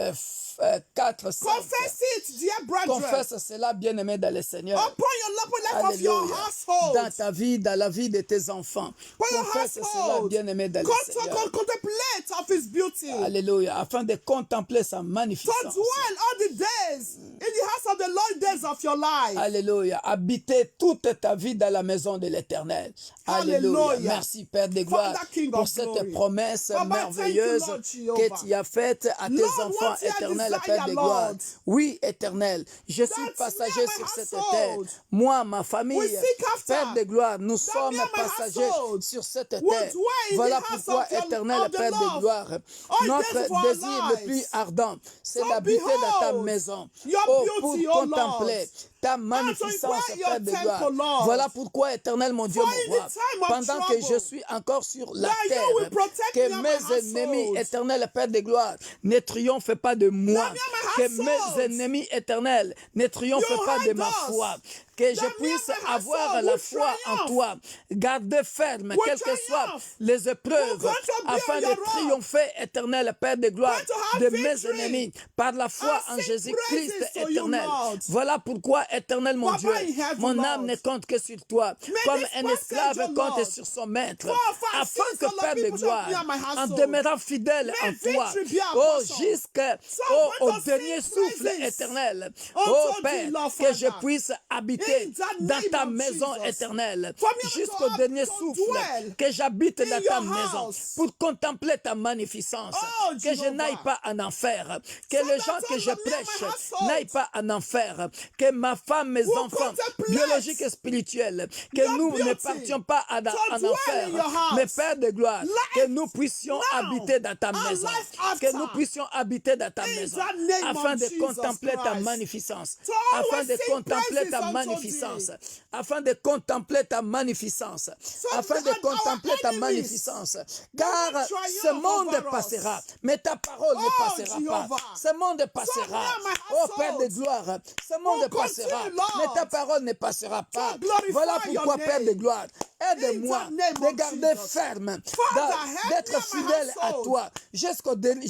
4, 5. Confess it, dear brethren. Confesse cela, bien-aimé dans le Seigneur. Upon your life of your Alléluia. household. Dans ta vie, dans la vie de tes enfants. For your Confesse cela, household. bien-aimé dans le Seigneur. Contemplate of his beauty. Alléluia. Afin de contempler sa To magnificence. dwell all the days in the house of the Lord, days of your life. Alléluia. Habiter toute ta vie dans la maison de l'Éternel. Alléluia. Alléluia. Merci, Père de gloire, Father, King pour of cette glory. promesse Baba, merveilleuse thank you, Lord que Jehovah. tu as faite à tes Lord, enfants what I éternels, desire, Père de gloire. Lord. Oui, éternel, je suis That's passager me and sur my cette household. terre. Moi, ma famille, We seek after. Père de gloire, nous sommes me and my passagers household sur cette will terre. dwell in Voilà the house pourquoi, of your- éternel, of the Père de Lord gloire, all days notre of our désir le lives. plus ardent, c'est So d'habiter dans ta behold maison. your Oh, beauty, pour O contempler Lord. ta And to magnificence, inquire your Père de temple, gloire. Lord. Voilà pourquoi, éternel, mon Dieu, For mon in roi, the time of pendant que trouble, je suis encore sur la that you terre, will protect que me and my mes ennemis, household. éternel, Père de gloire, ne triomphent pas de moi. That me and my Que household. mes ennemis éternels ne triomphent You pas de hide ma us. foi. que je That me and puisse my avoir household la will foi en triumph. toi, garder ferme, quelles que soient triumph. les épreuves, We're going to be afin on de your rock. triompher, éternel Père de gloire, Going to have de mes victory. ennemis, par la foi I en sing Jésus-Christ praises to you, éternel. Lord. Voilà pourquoi, éternel mon Baba Dieu, in heaven, mon âme Lord. ne compte que sur toi, comme this un passage, esclave oh compte Lord, sur son maître, 4 or 5 afin sins, que, oh Lord, Père de people shall gloire, be on my en household. demeurant fidèle May en toi, victory be our oh, portion. jusqu'au So I'm au going to dernier sing souffle praises éternel, unto oh thee, Père, Lord que je Father. puisse habiter In the dans name ta of maison Jesus. éternelle, For me jusqu'au to dernier to souffle, dwell que j'habite in dans ta your maison, house. pour contempler ta magnificence, Oh, que je Jehovah. n'aille pas en enfer, que So les that gens que all je of me and my prêche household n'aillent pas en enfer, que ma femme, mes will enfants, contemplate biologiques et spirituels, que your nous ne beauty, partions pas en to dwell enfer, in your house. mais Père de gloire, Life que nous puissions now habiter dans ta and maison, life que after. nous puissions habiter dans ta In maison, the name afin of de Jesus contempler ta Christ. magnificence, To afin always de sing contempler praises ta unto magnificence, thee. afin de contempler ta magnificence, afin de that our contempler ta enemies magnificence, will car not triumph ce monde over us. passera, mais ta parole ne Oh, passera Jehovah. pas. Ce monde passera. me and my Oh Père de household gloire, ce monde will passera, continue, Lord, mais ta parole ne passera pas. glorify Voilà your pourquoi, Père de name. gloire, aide-moi In the name de of garder Jesus. ferme, Father, help me d'être and my fidèle à household. toi jusqu'au dernier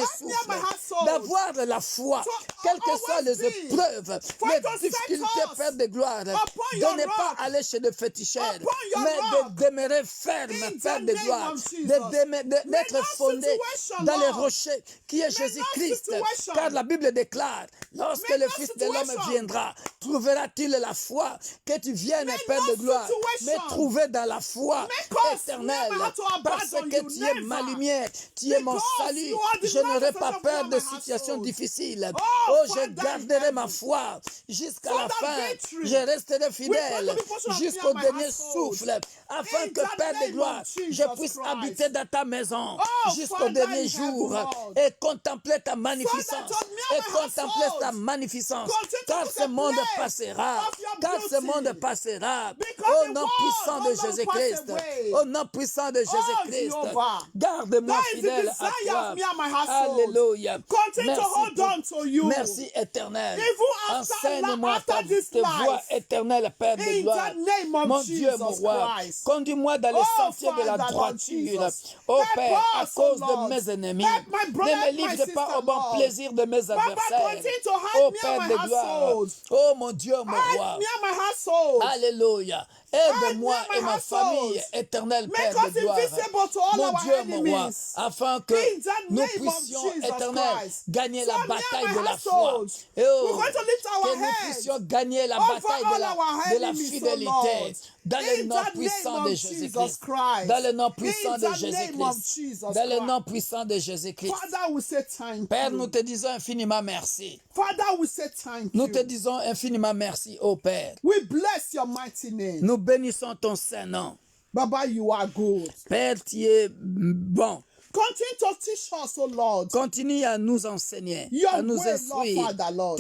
Help me and souffle, my household. d'avoir la foi, To quelles que soient always les be. épreuves, For les to set difficultés, us Père de gloire, upon de your ne pas rock. aller chez des féticheurs, Upon your mais rock. de demeurer ferme, In Père the de name gloire, of Jesus. d'être May no fondé situation, dans les Lord. rochers qui est no Jésus-Christ, situation. car la Bible déclare, lorsque May le no Fils de l'homme situation. viendra, trouvera-t-il la foi que tu viennes, May Père no de gloire, situation. mais trouver dans la foi Make us éternelle, never have to parce abandon que you, tu es ma never. lumière, tu es mon Because salut, you are the je n'aurai light pas of peur de my situations household. difficiles. Oh, Oh, je Father in garderai ma heaven. foi jusqu'à So la that fin, victory je resterai will fidèle not be portion of me jusqu'au and my dernier household. souffle, afin In que, the Père de name gloire, of Jesus je puisse Christ. habiter dans ta maison Oh, jusqu'au Father dernier in jour heaven, Lord. et contempler ta magnificence, So that me and et my contempler ta household magnificence, continue car to ce monde display passera, of your car ce beauty. monde passera, Because au the nom world puissant de will not Jésus-Christ, pass away. au nom puissant de Jésus-Christ, Jehovah. garde-moi That is the fidèle à desire toi. of me and my household. Alléluia. Continue to Merci, hold on to you. merci éternel. Even Enseigne-moi after this tes voies life. éternelles, Père de In gloire. the name of Mon Dieu, Jesus mon roi, Christ. conduis-moi dans les Oh, sentiers de la Father, Lord droiture. Jesus. Oh Help Père, à us, cause oh de Lord. mes ennemis, Help my brother, ne me help my livre sister, pas au bon Lord. plaisir de mes Papa, adversaires. continue to hide Oh me Père and de my gloire, household. oh mon Dieu, mon Hide roi. me and my household. Alléluia. Aide-moi Hide me and et my ma famille, household. éternel Make Père us de gloire. invisible to all Mon our Dieu, mon roi, enemies. afin que In the nous name of puissions, Jesus éternel, Christ. gagner So la me and bataille my de la foi. household, Oh, we're going to lift our que nous heads puissions gagner la over bataille all our de la enemies, oh fidélité Lord. dans le In nom the puissant name de of Jésus-Christ. Jesus Christ. Dans le nom puissant In de the name of Jésus-Christ. Jesus Dans le Christ. nom puissant de Jésus-Christ. Father, we say thank Père, you. nous te disons infiniment merci. Father, we say thank Nous you. te disons infiniment merci, ô Père. We bless your mighty name. Nous bénissons ton Saint-Nom. Baba, you are good. Père, tu es bon. Continue to teach us, oh Lord. Continue à nous enseigner, Your à nous way, Lord instruire Father, Lord.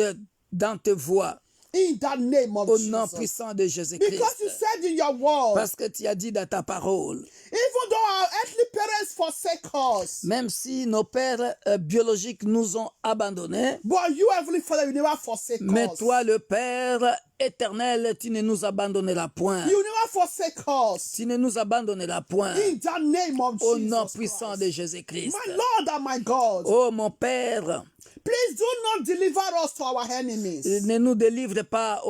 dans tes voies, In the name of au nom Jesus. puissant de Because Jésus-Christ. you said in your word, Parce que tu as dit dans ta parole, even though our earthly parents forsake us, même si nos pères biologiques nous ont abandonnés, but you, Heavenly Father, you never forsake mais us. toi, le Père éternel, tu ne nous abandonneras point. You never forsake us. Tu ne nous abandonneras point. In the name of Au nom Jesus puissant Christ. de Jésus-Christ. My Lord and my God, Oh mon Père, please do not deliver us to our enemies. ne nous délivre pas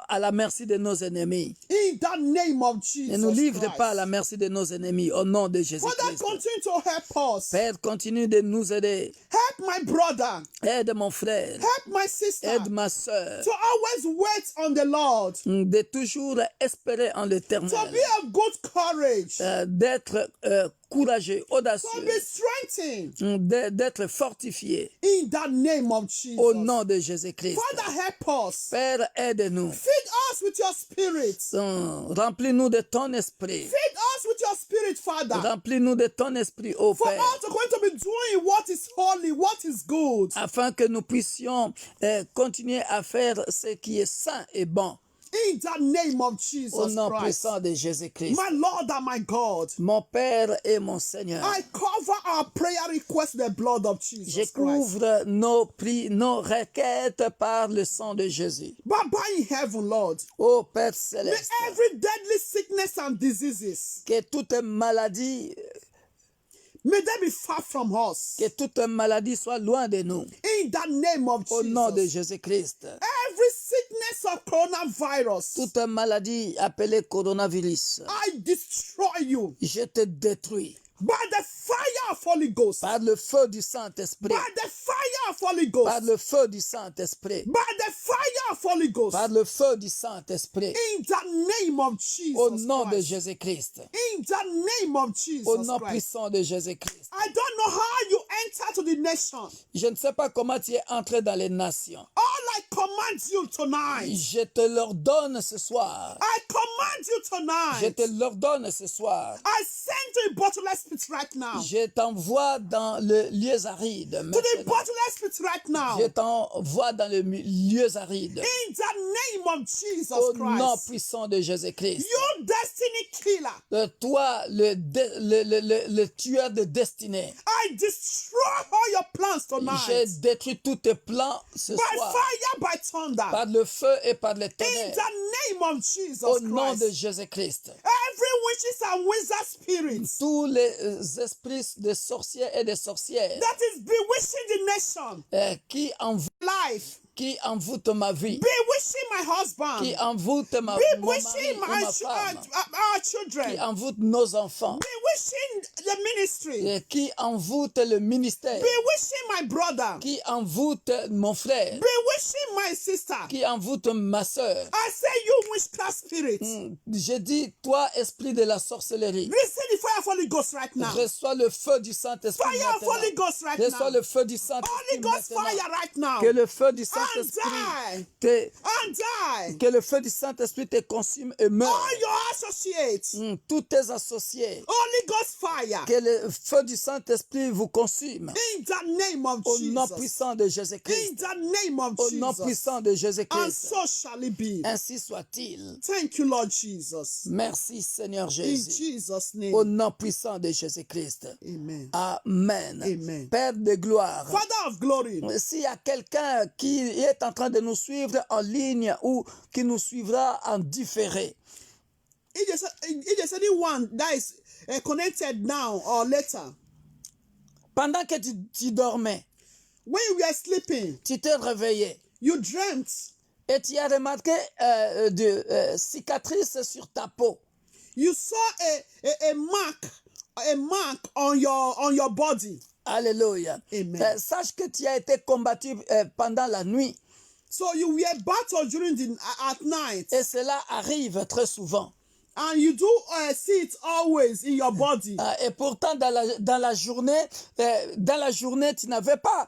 à la merci de nos ennemis. In the name of Jesus Ne nous livre Christ. pas à la merci de nos ennemis. Au nom de Father, Jésus-Christ. continue to help us. Père, continue de nous aider. Help my brother. Aide mon frère. Help my sister. Aide ma soeur. To always wait on the Lord. De toujours espérer en To l'Éternel. be of good courage. D'être courageux, To audacieux. be strengthened. D'être fortifié. In the name of Jesus. Au nom de Jésus-Christ. Father, help us. Père, aide-nous. Feed us with your spirit. Remplis-nous de ton esprit. Feed us with your spirit, Father. Remplis-nous de ton esprit, ô For Père. us to going to be doing what is holy, what is good. Afin que nous puissions continuer à faire ce qui est saint et bon. In the name of Au Jesus nom Christ. puissant de Jésus-Christ. My Lord and my God. Mon Père et mon Seigneur. I cover our prayer request with the blood of Je Jesus Christ. couvre nos nos requêtes par le sang de Jésus. Baba in heaven, Lord. Ô Père May céleste, every deadly sickness and diseases, que toute maladie, may they be far from us. que toute maladie soit loin de nous. In the name of Au nom de Jesus. Jésus-Christ. Every sickness of coronavirus, Toute maladie appelée coronavirus, I destroy you je te détruis by the fire of Holy Ghost. par le feu du Saint-Esprit. By the fire of Holy Par Ghost. le feu du Saint-Esprit. By the fire of Holy Ghost. Par le feu du Saint-Esprit. In the name of Jesus Au nom de Christ. Jésus-Christ. In the name of Au Jesus nom Christ. puissant de Jésus-Christ. I don't know how you enter to the nation. Je ne sais pas comment tu es entré dans les nations. All I command you tonight. Je te l'ordonne ce soir. I command you Je tonight. te l'ordonne ce soir. I send you a bottomless pit right now. Je t'envoie dans le lieu aride. To the maintenant. bottomless pit right now. Je t'envoie dans le lieu aride. In the name of Jesus Au nom Christ. puissant de Jésus-Christ. You destiny killer. Toi, le tueur de destinée. I destroy all your plans J'ai tonight. détruit tous tes plans ce By soir. fire, by thunder. Par le feu et par le In tonnerre. the name of Jesus Au nom de Christ. Jésus-Christ. Every witches and wizard spirits Tous les esprits de sorciers et de sorcières that is bewitching the nation, qui envoûtent ma vie, bewitching my husband, qui envoûtent mon mari bewitching ou ma our femme, qui children, envoûtent nos enfants, bewitching the ministry, et qui envoûtent le ministère, bewitching my brother, qui envoûtent mon frère, bewitching my sister. qui envoûtent ma soeur. I say you witchcraft spirit. Je dis, toi, esprit de la sorcellerie, Receive the fire of Holy Ghost right now. reçois le feu du Saint-Esprit Fire of maintenant. Holy Ghost right Reçois now. le feu du Saint-Esprit Holy Ghost maintenant. fire right now. Que le feu du And Saint-Esprit die. And die. que le feu du Saint-Esprit te consume et meure. All your associates. Tous tes associés, Holy Ghost fire. que le feu du Saint-Esprit vous consume. In the name of Au nom Jesus. puissant de In Jésus-Christ. the name of Au nom Jesus. puissant de And Jésus-Christ. so shall it be. Ainsi soit-il. Thank you, Lord Jesus. Merci Seigneur In Jésus. Jesus' Au name. nom puissant de Jésus-Christ. Amen. Amen. Amen. Père de gloire. Father of glory. S'il y a quelqu'un qui est en train de nous suivre en ligne ou qui nous suivra en différé, If there's anyone that is connected now or later, pendant que tu dormais, when you were sleeping, tu t'es réveillé you dreamt et tu as remarqué des cicatrices sur ta peau. you saw a mark on your body. Alléluia. Amen. Sache que tu as été combattu pendant la nuit So you were battled at night, et cela arrive très souvent. and you do see it always in your body. Et pourtant, dans la journée, tu n'avais pas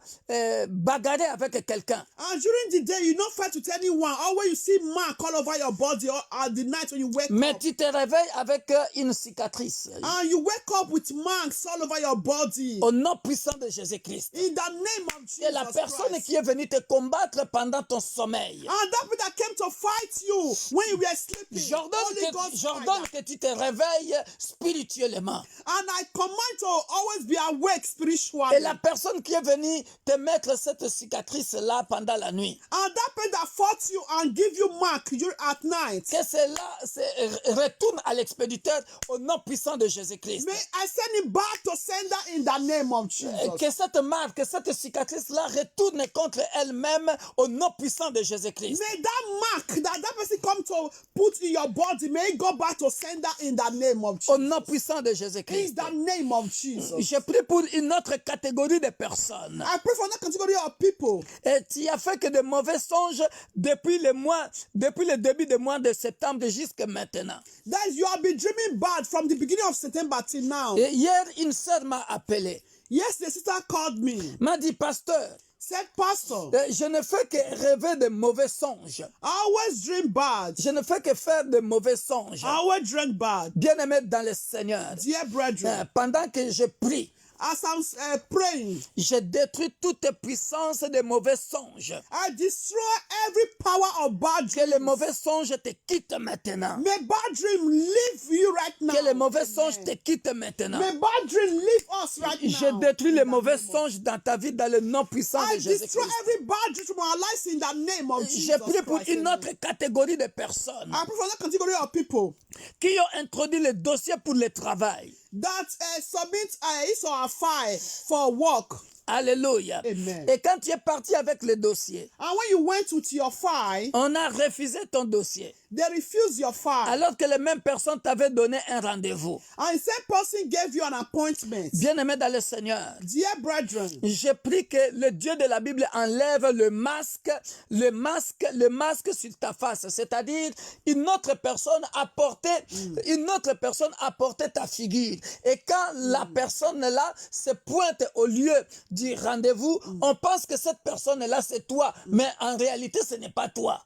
bagarré avec quelqu'un. And during the day, you don't fight with anyone. Always you see mark all over your body, or at the night when you wake Mais up. tu te réveilles avec une cicatrice. And you wake up with marks all over your body. Au nom puissant de Jésus-Christ. In the name of Jesus Et la personne Christ. qui est venue te combattre pendant ton sommeil, And that person that came to fight you when you were sleeping. Holy Ghost j'ordonne fire. que tu te réveilles spirituellement. And I command to always be awake spiritually. Et la personne qui est venue te mettre cette cicatrice-là pendant la nuit, And that person that fought you and give you mark at night. que cela retourne à l'expéditeur au nom puissant de Jésus-Christ. May I send him back to sender in the name of Jesus. Que cette marque, que cette cicatrice-là retourne contre elle-même au nom puissant de Jésus-Christ. May that mark that person come to put in your body, may it go back to sender in the name of Au Jesus. nom puissant de In Jésus-Christ. the name of Jesus. Je prie pour une autre catégorie de personnes. I pray for that category of people Et tu as fait que de mauvais songes depuis le début du mois de septembre jusqu'à maintenant. that you have been dreaming bad from the beginning of September till now. Et hier, une sœur m'a appelé, Yes, the sister called me. m'a dit, pasteur, Said, Pastor, je ne fais que rêver de mauvais songes. I always dream bad. Je ne fais que faire de mauvais songes. I always dream bad. Bien-aimé dans le Seigneur, Dear brethren, pendant que je prie, as I'm praying, je détruis toute puissance des mauvais songes. I destroy every power of bad Que les dreams. mauvais songes te quittent maintenant. May bad dream leave you right now. Que les mauvais Amen. songes te quittent maintenant. May bad dream leave us right now. Je détruis les In the mauvais name of- songes dans ta vie dans le nom puissant I de destroy Jésus-Christ. every bad dream from our lives in the name of Jesus J'ai pris pour Christ. une Amen. autre catégorie de personnes I pray for that category of people qui ont introduit le dossier pour le travail. that submit his or her file for work. Alléluia. Amen. Et quand tu es parti avec le dossier, And when you went with your file, on a refusé ton dossier. they refused your file. Alors que les mêmes personnes t'avaient donné un rendez-vous. And the same person gave you an appointment. Bien-aimé dans le Seigneur, Dear brethren, je prie que le Dieu de la Bible enlève le masque sur ta face. C'est-à-dire, une autre personne a porté ta figure. Et quand la personne-là se pointe au lieu du rendez-vous, on pense que cette personne-là, c'est toi. Mais en réalité, ce n'est pas toi.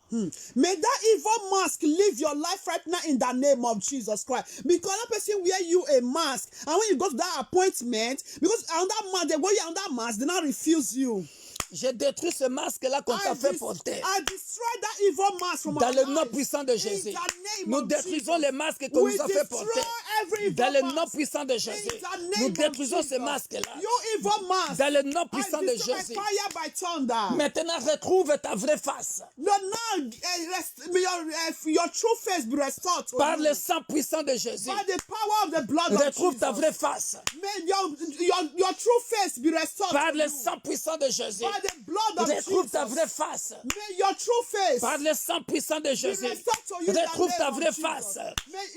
may that evil mask leave your life right now in the name of Jesus Christ. Because that person wear you a mask. And when you go to that appointment, because another mask, they wear you another mask, they not refuse you. J'ai détruit ce masque-là qu'on t'a fait porter. I destroy that evil mask from Dans our le nom lives. puissant de In Jésus. the name Nous of détruisons Jesus. les masques qu'on We nous a fait destroy porter. every evil Dans le mask. nom puissant de In Jésus. the name Nous of détruisons ces Jesus. masques-là. Your evil mask. Dans le nom puissant I de destroy Jésus. by fire by thunder. Maintenant, retrouve ta vraie face. No, now, may your true face be restored to Par you. le sang puissant de Jésus. By the power of the blood of Retrouve ta vraie Jesus. face. May your true face be restored Par to le you. sang puissant de Jésus. By the blood of Retrouve ta Jesus. vraie face. May your true face Par le sang puissant de be Jésus. restored to you in the Retrouve name ta of vraie Jesus. face.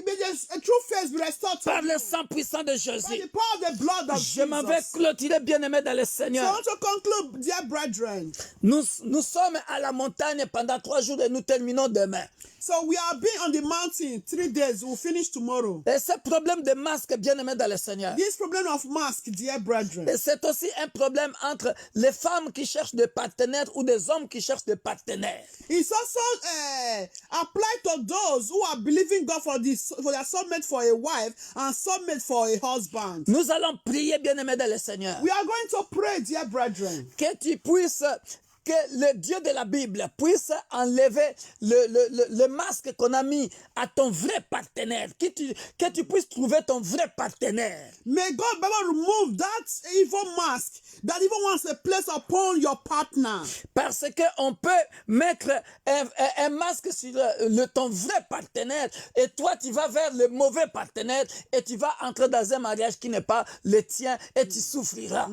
May the true face be restored to Par you. le sang puissant de By Jésus. the power of the blood of Je m'en vais Jesus. clôturer, bien-aimé dans le So I Seigneur. want to conclude, dear brethren. Nous sommes à la montagne pendant 3 jours et nous terminons demain. So we have been on the mountain 3 days. We'll finish tomorrow. Et ce problème de masque, bien-aimé dans le Seigneur, This problem of mask, dear brethren, et c'est aussi un problème entre les femmes qui cherchent des partenaires ou des hommes qui cherchent des partenaires. it's also applied to those who are believing God for their soulmate for a wife and soulmate for a husband. Nous allons prier, bien-aimé dans le Seigneur, We are going to pray, dear brethren, que tu puisses, que le Dieu de la Bible puisse enlever le masque qu'on a mis à ton vrai partenaire, que tu puisses trouver ton vrai partenaire. may God be able to remove that evil mask that even wants to place upon your partner. Parce qu'on peut mettre un masque sur ton vrai partenaire et toi tu vas vers le mauvais partenaire et tu vas entrer dans un mariage qui n'est pas le tien et tu souffriras.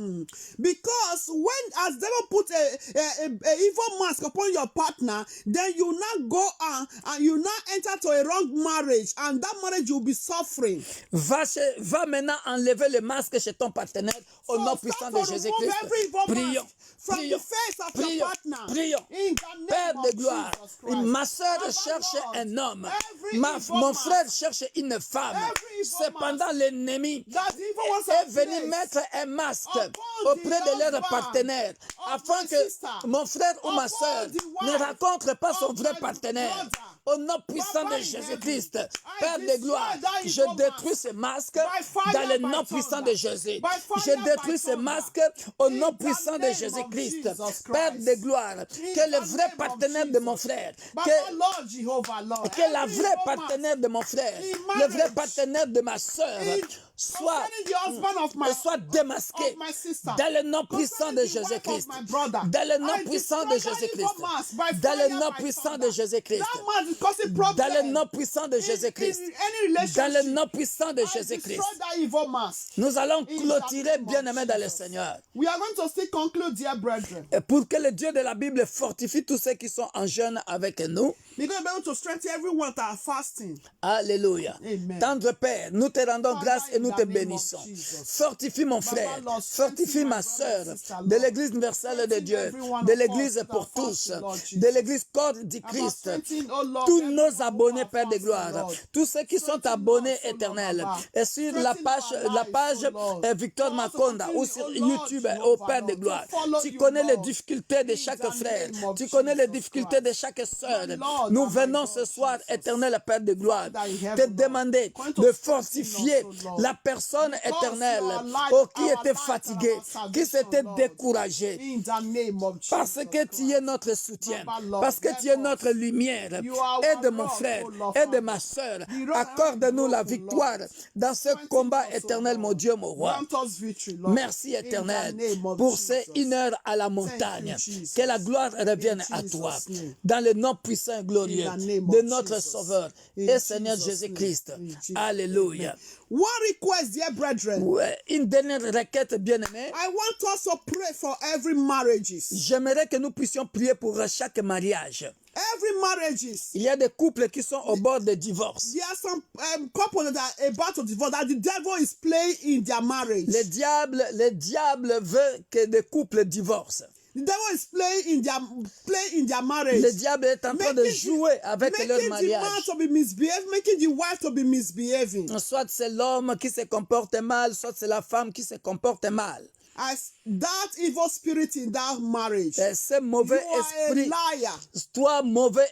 Because when as devil put a evil mask upon your partner, then you now go on and you now enter to a wrong marriage, and that marriage you'll be suffering. Va maintenant enlever le masque chez ton partenaire au nom So puissant start de to remove Jésus-Christ. every evil Prions. mask from the Prions. face of your Prions. partner. Prions. In the name Père of de gloire, Jesus Christ. ma soeur Father cherche Lord, un homme. every evil Mon mask, frère cherche une femme. every evil Cependant, l'ennemi that evil wants est to venu place mettre un masque upon auprès the de leur husband partenaire of afin my que sister, mon frère ou ma upon soeur the ne wife rencontre pas son of vrai my partenaire. brother. Au nom puissant Papa de in Jésus-Christ, heaven, Père I de gloire, destroy that je evil détruis mask ce masque by fire, dans le by nom puissant thunder. de Jésus. By fire, Je détruis by ce thunder. masque au In nom the puissant de name of Jésus-Christ. Jesus Père Christ. de gloire, In que le the vrai name of partenaire de mon Jesus. frère, Papa que Lord Jehovah Lord, que la every vraie evil mask partenaire de mon frère, in le vrai marriage, partenaire de ma soeur, soit concerning the husband of my démasqué of my sister, dans le nom puissant de concerning the wife Jésus-Christ. of my brother, Dans le nom I puissant de destroy that Jésus-Christ. evil mask by Dans le fire, nom by puissant thunder. de Jésus-Christ. That mask is causing Dans le problem nom puissant de in Jésus-Christ. any Dans relationship. le nom puissant de I Jésus-Christ. destroy that evil mask. Nous allons In the clôturer, name of bien-aimés dans le Jesus. Seigneur. We are going to still conclude, dear brethren. Et pour que le Dieu de la Bible fortifie tous ceux qui sont en jeûne avec nous. We're going to be able to strengthen everyone that are fasting. Alléluia. Amen. Tendre Père, nous te rendons Father, grâce et in nous the te name of bénissons. Jesus. Fortifie mon Baba, frère, Lord, fortifie strengthen ma my sœur brother and sister, de Lord. l'Église universelle de Strengthen Dieu, everyone de of l'Église us that pour are tous, fasting, Lord de Jesus. l'Église corps du Abba, Christ. strengthen, oh Lord, Tous everyone nos who abonnés, are Père de fasting, gloire, Lord. tous ceux qui sont Strengthen abonnés us, oh Lord, éternels, Baba. et sur la Strengthen page, our la lives, page oh Lord. Victor For us to Makonda continue, ou sur oh Lord, YouTube, Jehovah, au Père de Lord, to gloire. follow Tu you, connais les Lord. difficultés de In chaque the frère, name of tu connais les Jesus difficultés de Christ. chaque sœur. My Lord Nous and my venons God, ce soir, Jesus. éternel Père de gloire, Father in te heaven, demander Lord, going to de strengthen fortifier us, oh Lord. la personne Because éternelle your light, oh, qui our était light fatiguée, and our qui s'était salvation, Lord. découragée, In the name of parce Jesus que tu es Christ. notre soutien, Baba, Lord, parce que tu es help notre us. lumière. You are Aide our mon rock, frère, oh Lord, aide Father. ma soeur. The rock Accorde-nous la broken, victoire Lord. dans ce Strengthen combat us, oh éternel, mon Lord. Dieu, mon roi. Grant us victory, Lord. Merci éternel In the name of pour ces Jesus. 1 heure à la Thank montagne. you, Jesus. Que la gloire revienne In à toi. Jesus' name. Dans le nom puissant et glorieux In the name de of notre Jesus. Sauveur In et Seigneur Jesus' Jésus-Christ. name. In Jesus' Alléluia. Amen. One request, dear brethren. Ouais, une dernière requête, bien-aimée. I want us to pray for every marriages. J'aimerais que nous puissions prier pour chaque mariage. Every marriages. Il y a des couples qui sont au bord de divorce. There are some couples that are about to divorce, that the devil is playing in their marriage. Le diable veut que des couples divorcent. The devil is playing in their marriage. Le diable est en train de jouer avec leur Making the man mariage. to be misbehaving, making the wife to be misbehaving. Soit c'est l'homme qui se comporte mal, soit c'est la femme qui se comporte mal. As that evil spirit in that marriage, Et ce mauvais you are esprit, a liar. toi mauvais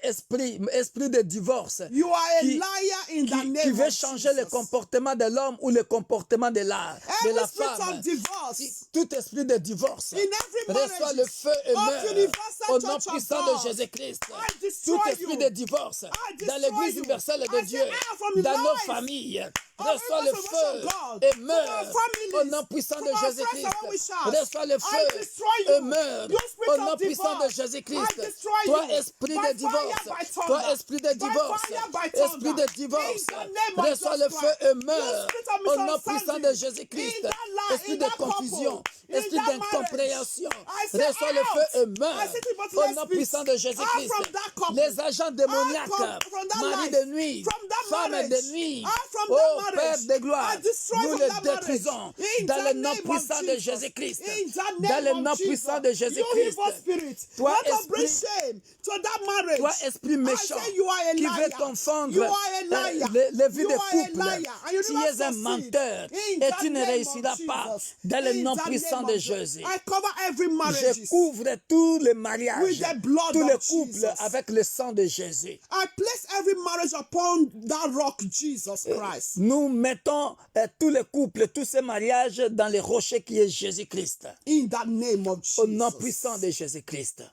esprit de divorce, You are a qui, liar in the qui name veut of changer le Jesus. comportement de l'homme ou le comportement de la Every spirit femme. of divorce Tout esprit de divorce in every reçoit marriage le feu et of meurt Universal au nom Church of puissant God. de Jésus-Christ. I destroy Tout esprit you. de divorce I dans destroy l'église you. universelle I de say Dieu, out from the dans nos life familles, of reçoit le Universal Church feu of God, et from meurt our au families, nom puissant from de our friends Jésus-Christ. around we shall. Reçois le I feu destroy et you. meurt You spirit au of nom puissant de divorce. Jésus-Christ. I destroy Toi, you. esprit By de divorce, fire, by toi, thunder. esprit de By divorce, fire, by esprit thunder. de divorce, In the name of reçois Jesus le feu Christ. et You meurt spirit of au nom puissant de misunderstanding. Jésus-Christ. In that life, Esprit in de that confusion, couple, esprit in that d'incompréhension, marriage. I say reçois le out. feu et I meurt say to you, au let's nom speak. puissant de Out Jésus-Christ. from that couple. Les agents démoniaques, Out from that mari life. de nuit, From that femme marriage. de nuit, Out from oh that Père marriage. de gloire, I destroy nous from le that marriage. détruisons In dans the le nom name of puissant de Jesus. Jésus-Christ. In the Dans name le of nom Jesus. puissant de You Jésus-Christ. evil spirit. Toi, Want to bring esprit, shame to that marriage. toi, esprit méchant, I say you are a qui liar. veut confondre You are a liar. les vies You de are a couple, liar. And you tu never es un succeed. menteur In et the tu ne name réussiras of pas Jesus. dans le In nom the puissant name de of Jesus. Jésus. I cover every marriage. Je couvre tous les mariages, With the blood tous of les couples Jesus. avec le sang de Jésus. I place every marriage upon that rock, Jesus Christ. Nous mettons tous les couples, tous ces mariages dans les rochers qui est Jésus-Christ. In the name of Au nom Jesus. puissant de Jésus-Christ.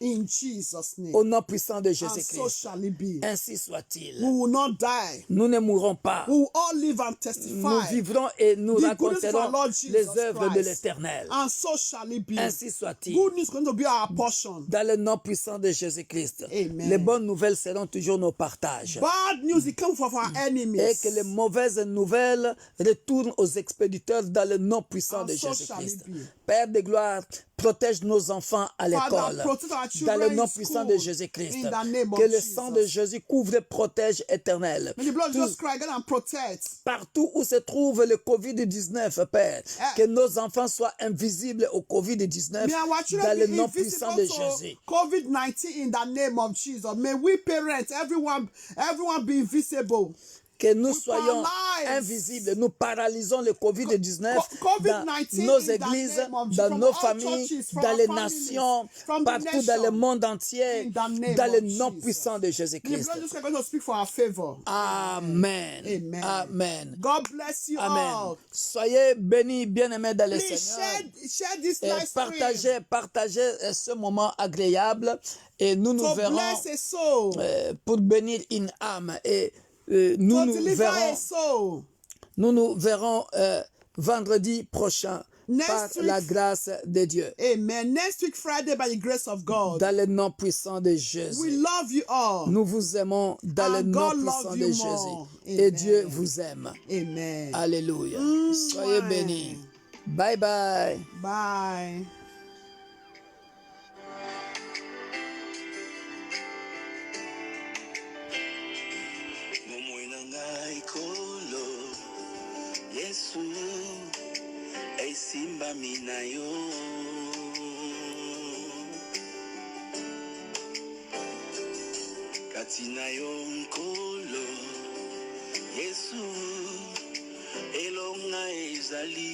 In Jesus' name. Au nom puissant de And so Jésus-Christ. shall it be. Ainsi soit-il. We will not die. Nous ne mourrons pas. We will all live and Nous testify vivrons et nous the goodness of our raconterons Lord Jesus les œuvres de Christ. l'Éternel. And so shall it be. Ainsi soit-il. Good news is going to be our portion. Dans le nom puissant de Jésus-Christ. Amen. Les bonnes nouvelles seront toujours nos partages. Bad news, it comes from our enemies. Et que les mauvaises nouvelles retournent aux expéditeurs dans le nom puissant And de so Jésus-Christ. shall it be. Père de gloire, protège nos enfants à l'école. protect our Dans children le nom in puissant school. de Jésus-Christ. In the name of Que le Jesus. sang de Jésus couvre et protège éternel. May the blood of Tout- Jesus Christ guide and protect. Partout où se trouve le COVID-19, Père, que nos enfants soient invisibles au COVID-19 May our dans children le be nom puissant de invisible Jésus. to COVID-19 in the name of Jesus. May we parents, everyone be invisible. Que nous We soyons paralyze. invisibles. Nous paralysons le COVID-19 dans COVID-19 nos in the églises, name of Jesus, dans from nos all familles, churches, from dans our les families, nations, from the partout dans le nation. monde entier, In the name dans le of nom Jesus. puissant de May the Jésus-Christ. blood of Jesus Christ going to speak for our favor. Amen. Amen. Amen. God bless you Amen. all. Soyez bénis, bien-aimés dans le Please Seigneur. share this Et live stream partagez ce moment agréable et nous nous to verrons bless a soul, pour bénir une âme et to deliver a soul. nous verrons vendredi prochain Next par week. la grâce de Dieu Amen. Next week, Friday, by the grace of God. dans le nom puissant de We Jésus. love you all. Nous vous aimons dans le And nom God puissant love de you Jésus more. et Amen. Dieu vous aime. Amen. Alléluia. Soyez bénis. Bye bye. Bye. Bomoi na ngai kolo Yesu esimbami na yo kati na yo nkolo Yesu elonga ezali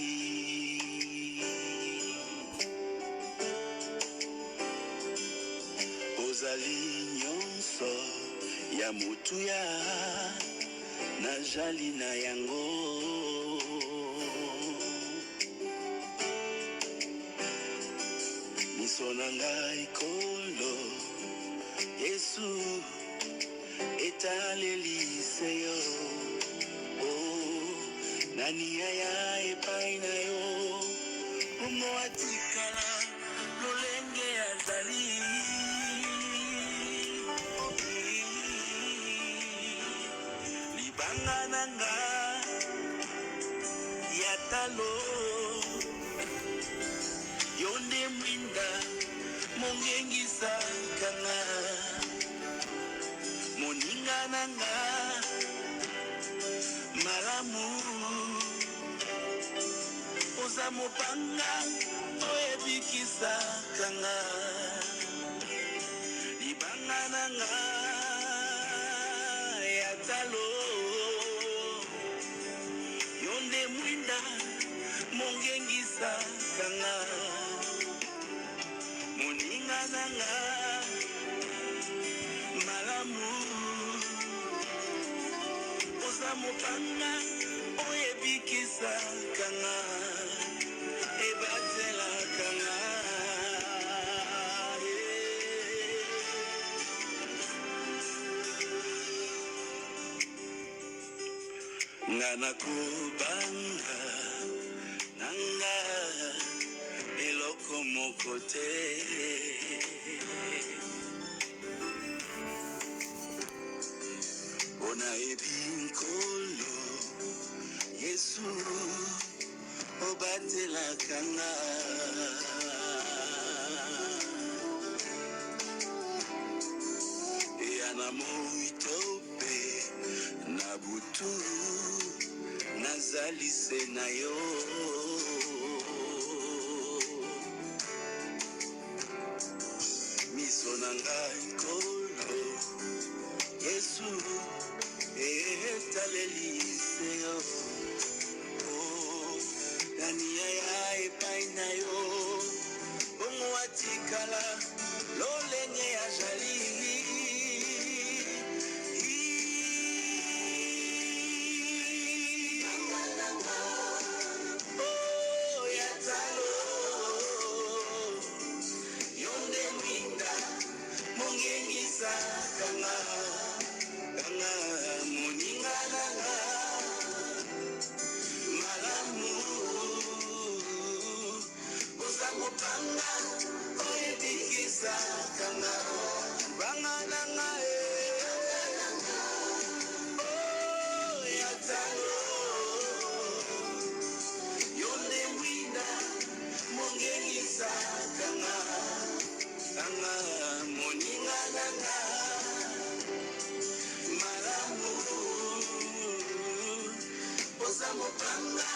ozali nyonso ya motuya najali na yango miso na ngai kolo Yesu etalelise yo nani aya epai na yo Mungu atikala lolenge azali libanga nanga ya talo yonde mwinda mongengisa kanga moninga nanga malamu oza mopanga oyebikisa kanga libanga nanga ya talo yonde mwinda mongengisa kanga moninga nanga malamu oza mopanga oyebikisa kanga ebatela kanga ngana kubanga nanga eloko moko te ona ebinkolo Yesu obatela kanga yana moitope na butu nazalise na yo miso na ngai kolo Yesu etalelise yo nani aya epai na yo bongo atikala lolenge azali kanga kanga moninga nanga malamu oza mopanga oyebikisa kanga banga nanga yatalo yonde mwinda mongengisa kanga kanga moninga nanga oza mopanga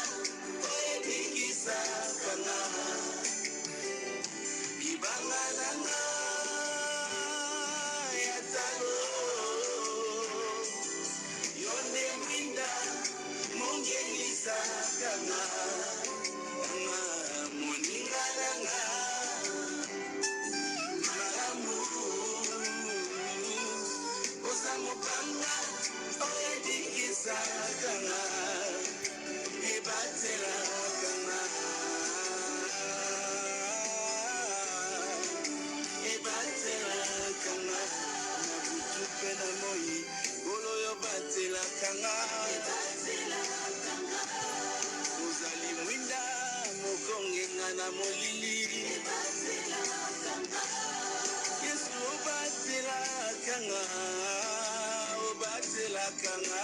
oyebikisa kanga libanga nanga ya talo yonde mwinda mongengisa kanga kanga moninga nanga malamu oza mopanga oyebikisa kanga ebatela kanga ebatela kanga na butu mpe na moi golo yo batela kanga ozali mwinda mokongenga na molili Yesu obatela kanga obatela kanga